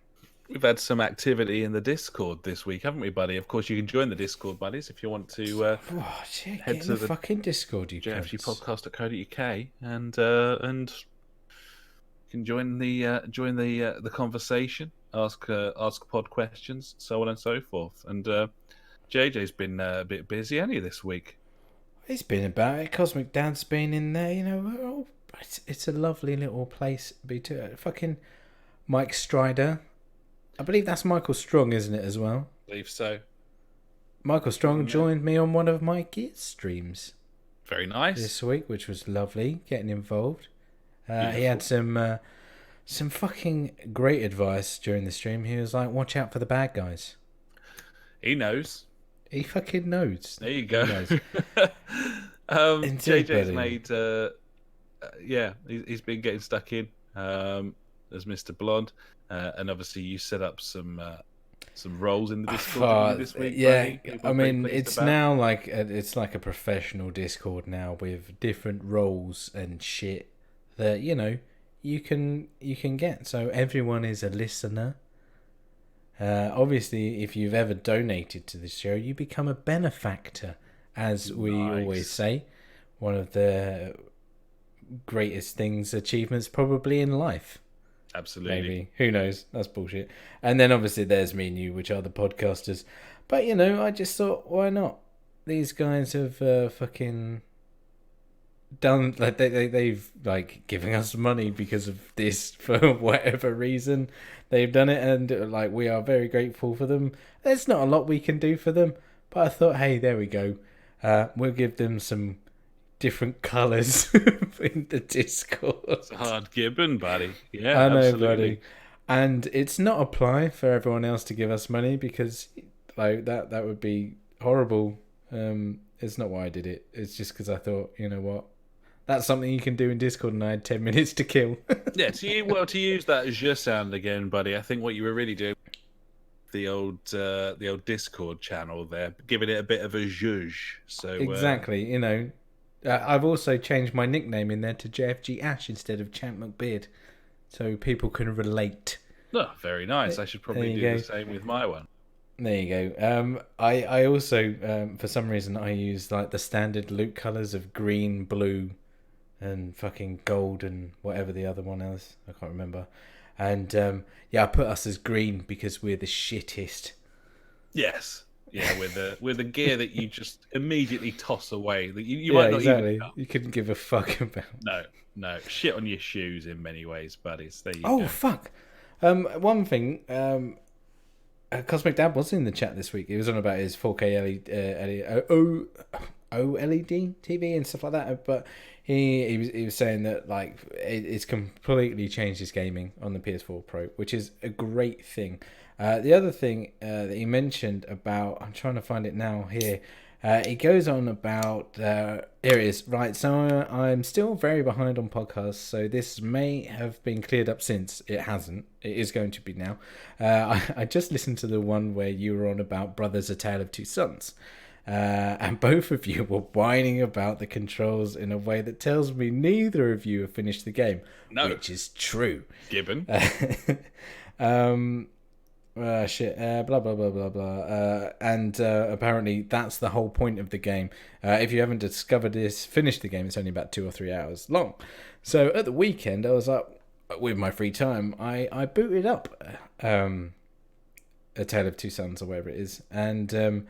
We've had some activity in the Discord this week, haven't we, buddy? Of course, you can join the Discord, buddies, if you want to head to the fucking Discord, you JfG Podcast.co.uk, and you can join the conversation, ask pod questions, so on and so forth. And JJ's been a bit busy, hasn't he, this week? He's been about it. Cosmic Dad's been in there, you know. It's a lovely little place to be to. Fucking Mike Strider. I believe that's Michael Strong, isn't it, as well? I believe so. Michael Strong joined me on one of my Gears streams. Very nice. This week, which was lovely, getting involved. He had some fucking great advice during the stream. He was like, watch out for the bad guys. He knows. He fucking knows. There you go. He knows. JJ's made... he's been getting stuck in as Mr. Blonde. And obviously you set up some roles in the Discord this week. Yeah, I mean, it's now like it's like a professional Discord now with different roles and shit that, you know, you can get. So everyone is a listener. Obviously, if you've ever donated to the show, you become a benefactor, as we always say. One of the greatest achievements probably in life. Absolutely. Maybe. Who knows? That's bullshit. And then obviously there's me and you, which are the podcasters. But, you know, I just thought, why not? These guys have fucking done, like, they've, like, given us money because of this for whatever reason. They've done it, and, like, we are very grateful for them. There's not a lot we can do for them, but I thought, hey, there we go. We'll give them some different colours in the Discord. It's a hard gibbon, buddy. Yeah, I know, absolutely. buddy. And it's not a ply for everyone else to give us money because like that would be horrible. It's not why I did it. It's just because I thought, you know what, that's something you can do in Discord, and I had 10 minutes to kill. Yeah, to use that as your sound again, buddy. I think what you were really doing, the old Discord channel there, giving it a bit of a zhuzh. So exactly, you know, I've also changed my nickname in there to JfG Ash instead of Champ McBeard, so people can relate. Oh, very nice. I should probably do the same with my one. There you go. I also for some reason I use like the standard loot colours of green, blue, and fucking gold and whatever the other one is. I can't remember. And I put us as green because we're the shittest. Yes. Yeah, with the gear that you just immediately toss away. That you might not exactly. Even you couldn't give a fuck about. No. Shit on your shoes in many ways, buddies. There you go. Oh fuck. One thing. Cosmic Dad was in the chat this week. He was on about his 4K OLED TV and stuff like that. But he was saying that like it's completely changed his gaming on the PS4 Pro, which is a great thing. The other thing that he mentioned about, I'm trying to find it now here. He goes on about here it is, right. So I'm still very behind on podcasts, so this may have been cleared up since. It hasn't. It is going to be now. I just listened to the one where you were on about Brothers: A Tale of Two Sons, and both of you were whining about the controls in a way that tells me neither of you have finished the game. No, which is true. Gibbon. Shit, blah blah blah blah blah, and apparently that's the whole point of the game. If you haven't discovered this, finish the game. It's only about 2 or 3 hours long. So at the weekend, I was up with my free time. I booted up A Tale of Two Sons or whatever it is, and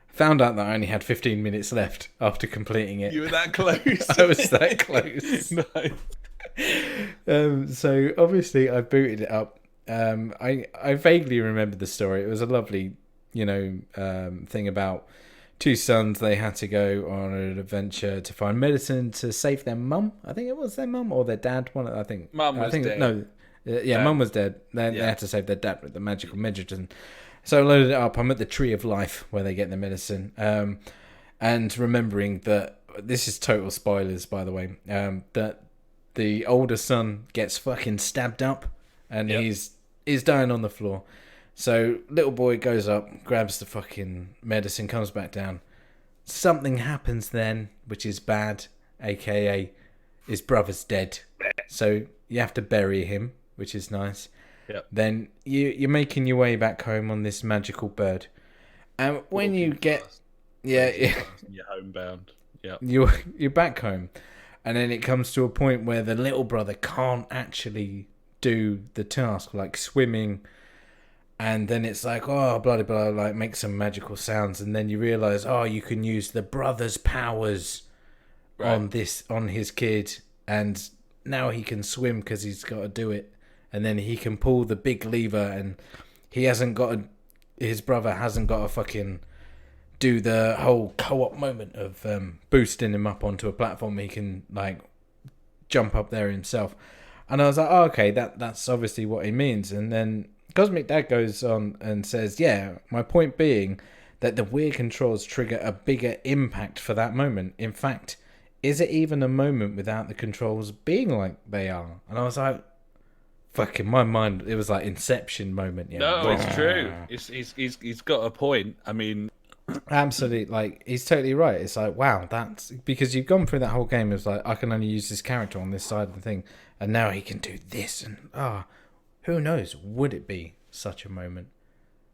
found out that I only had 15 minutes left after completing it. You were that close. I was that close. Nice. So obviously I booted it up. I vaguely remember the story. It was a lovely, thing about two sons. They had to go on an adventure to find medicine to save their mum. I think it was their mum or their dad. Mum was dead. No, mum was dead. They had to save their dad with the magical medicine. So I loaded it up. I'm at the Tree of Life where they get the medicine. And remembering that this is total spoilers, by the way. That the older son gets fucking stabbed up, and he's dying on the floor. So little boy goes up, grabs the fucking medicine, comes back down. Something happens then, which is bad, aka his brother's dead. So you have to bury him, which is nice. Yep. Then you're making your way back home on this magical bird. And when you get... You're homebound. Yeah. You're back home. And then it comes to a point where the little brother can't actually do the task, like swimming, and then it's like, oh, blah blah, like make some magical sounds, and then you realize, oh, you can use the brother's powers on his kid, and now he can swim because he's got to do it, and then he can pull the big lever, and his brother hasn't got to fucking do the whole co-op moment of boosting him up onto a platform. He can like jump up there himself. And I was like, oh, okay, that's obviously what he means. And then Cosmic Dad goes on and says, yeah, my point being that the weird controls trigger a bigger impact for that moment. In fact, is it even a moment without the controls being like they are? And I was like, fuck, in my mind, it was like Inception moment. Yeah. No, it's true. He's got a point. I mean... Absolutely, like, he's totally right. It's like, wow, that's... Because you've gone through that whole game, it's like, I can only use this character on this side of the thing. And now he can do this, and who knows? Would it be such a moment?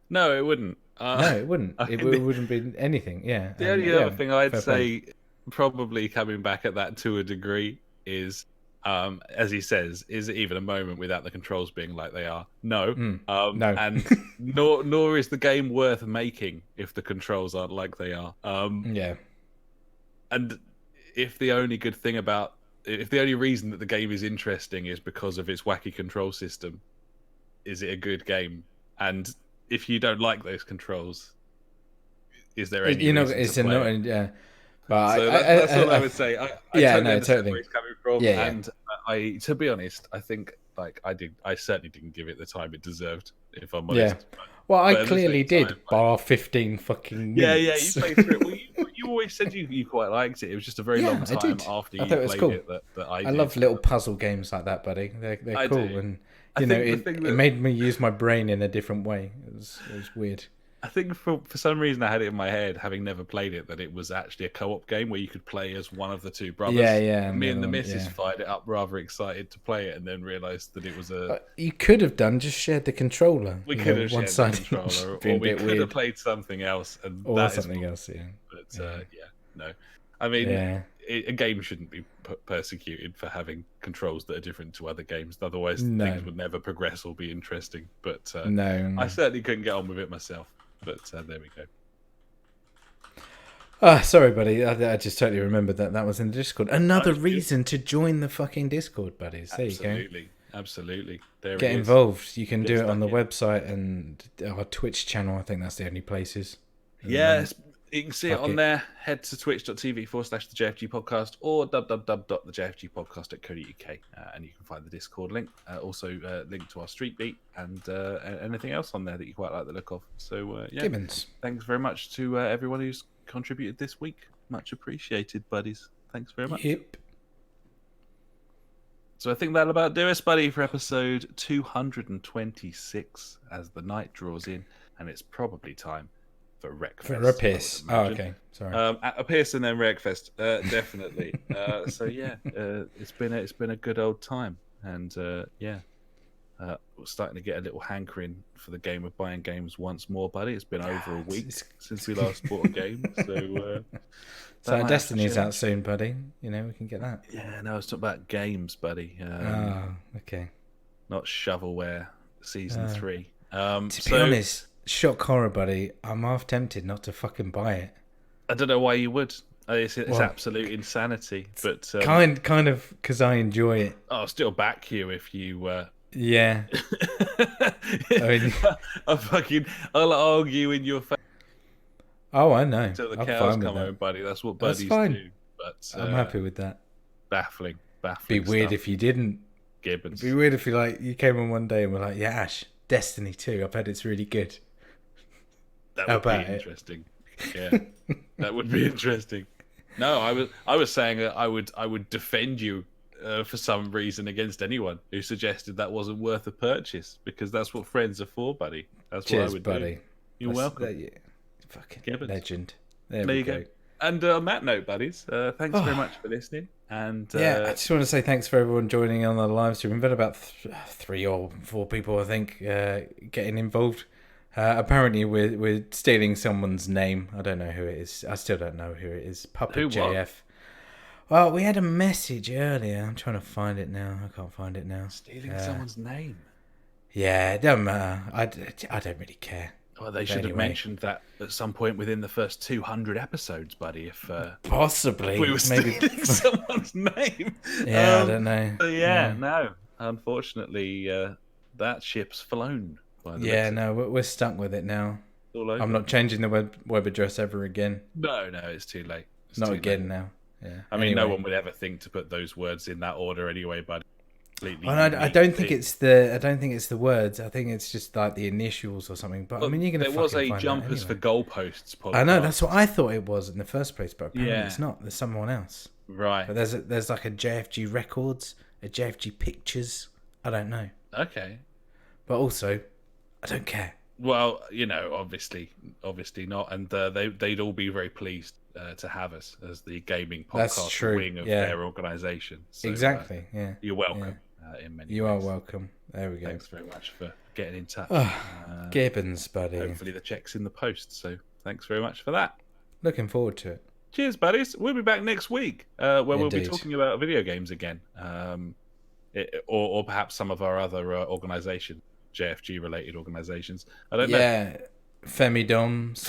No, it wouldn't. No, it wouldn't. It wouldn't be anything. Yeah. The only other thing I'd say, probably coming back at that to a degree, is, as he says, is it even a moment without the controls being like they are? No. No. And nor is the game worth making if the controls aren't like they are. Yeah. And if the only reason that the game is interesting is because of its wacky control system, is it a good game? And if you don't like those controls, is there any reason to play it? Yeah. But so that's all I would say. I totally understand totally. where he's coming from. Yeah. And to be honest, I think I certainly didn't give it the time it deserved, if I'm honest. Yeah. Well, I But clearly did, time, bar 15 fucking yeah, minutes. you played through it. Well, you always said you quite liked it. It was just a very long time after you played cool. it that I I did. love little puzzle games like that, buddy. They're I cool, do. and it made me use my brain in a different way. It was weird. I think for some reason I had it in my head, having never played it, that it was actually a co-op game where you could play as one of the two brothers. Yeah. Me and the missus fired it up, rather excited to play it, and then realised that it was a. You could have just shared the controller. We could have shared the controller, or we could have played something else, or something else. Yeah. But no. I mean, a game shouldn't be persecuted for having controls that are different to other games. Otherwise, things would never progress or be interesting. But no, I certainly couldn't get on with it myself. But there we go. Sorry, buddy. I just totally remembered that was in the Discord. Another reason to join the fucking Discord, buddies. There you go. Absolutely. Get involved. You can do it on the website and our Twitch channel. I think that's the only places. Yes. You can see it on there. Head to twitch.tv/the JfG Podcast or www.thejfgpodcast.co.uk and you can find the Discord link. Also, link to our Street Beat and anything else on there that you quite like the look of. So, Gibbons. Thanks very much to everyone who's contributed this week. Much appreciated, buddies. Thanks very much. Yep. So I think that'll about do us, buddy, for episode 226 as the night draws in, and it's probably time for Wreckfest. For a piss. Oh, okay. Sorry. A piss and then Wreckfest, definitely. So yeah, it's been a good old time, and we're starting to get a little hankering for the game of buying games once more, buddy. It's been over a week since we last bought a game, so Destiny's out soon, buddy. We can get that. Yeah, no, I was talking about games, buddy. Okay. Not shovelware season 3. To be honest. Shock horror, buddy. I'm half tempted not to fucking buy it. I don't know why you would. It's absolute insanity, but kind of because I enjoy it. I'll still back you if you. Yeah. I'll argue in your face. Oh, I know. Until the cows come home, buddy. That's what buddies do. But I'm happy with that. Baffling. Be weird if you didn't. Gibbons. It'd be weird if you came on one day and were like, "Yeah, Ash, Destiny 2. I've heard it's really good." That would be interesting. Yeah, that would be interesting. No, I was saying that I would defend you for some reason against anyone who suggested that wasn't worth a purchase, because that's what friends are for, buddy. That's what I would buddy. Do. You're welcome. Fucking Gibbons. Legend. There you go. And on that note, buddies, thanks very much for listening. And I just want to say thanks for everyone joining on the live stream. We've had about 3 or 4 people, I think, getting involved. Apparently, we're stealing someone's name. I don't know who it is. I still don't know who it is. Puppet JF. Well, we had a message earlier. I'm trying to find it now. I can't find it now. Stealing someone's name? Yeah, it doesn't matter. I don't really care. Well, they should have mentioned that at some point within the first 200 episodes, buddy. If possibly we were stealing someone's name. Yeah, I don't know. No. Unfortunately, that ship's flown. We're stuck with it now. I'm not changing the web address ever again. No, it's too late. Not again now. Yeah. I mean, no one would ever think to put those words in that order anyway, buddy. I don't think it's the words. I think it's just like the initials or something. But I mean, you're gonna. There was a Jumpers for Goalposts podcast. I know, that's what I thought it was in the first place, but apparently it's not. There's someone else. Right. But there's like a JFG Records, a JFG Pictures. I don't know. Okay. But also, I don't care. Well, obviously not, and they'd all be very pleased to have us as the gaming podcast wing of their organisation. So, exactly. Yeah. You're welcome. In many you ways. are welcome. There we go. Thanks very much for getting in touch. Gibbons, buddy. Hopefully the check's in the post. So thanks very much for that. Looking forward to it. Cheers, buddies. We'll be back next week, where we'll be talking about video games again, or perhaps some of our other organisations. JFG-related organisations. I don't know. Yeah, Femidoms.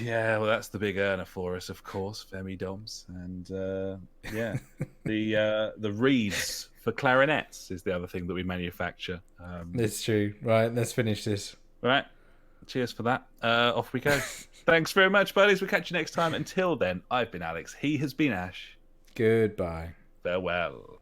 Yeah, well, that's the big earner for us, of course. Femidoms, and the reeds for clarinets is the other thing that we manufacture. It's true. Right, let's finish this. Right, cheers for that. Off we go. Thanks very much, buddies. We'll catch you next time. Until then, I've been Alex. He has been Ash. Goodbye. Farewell.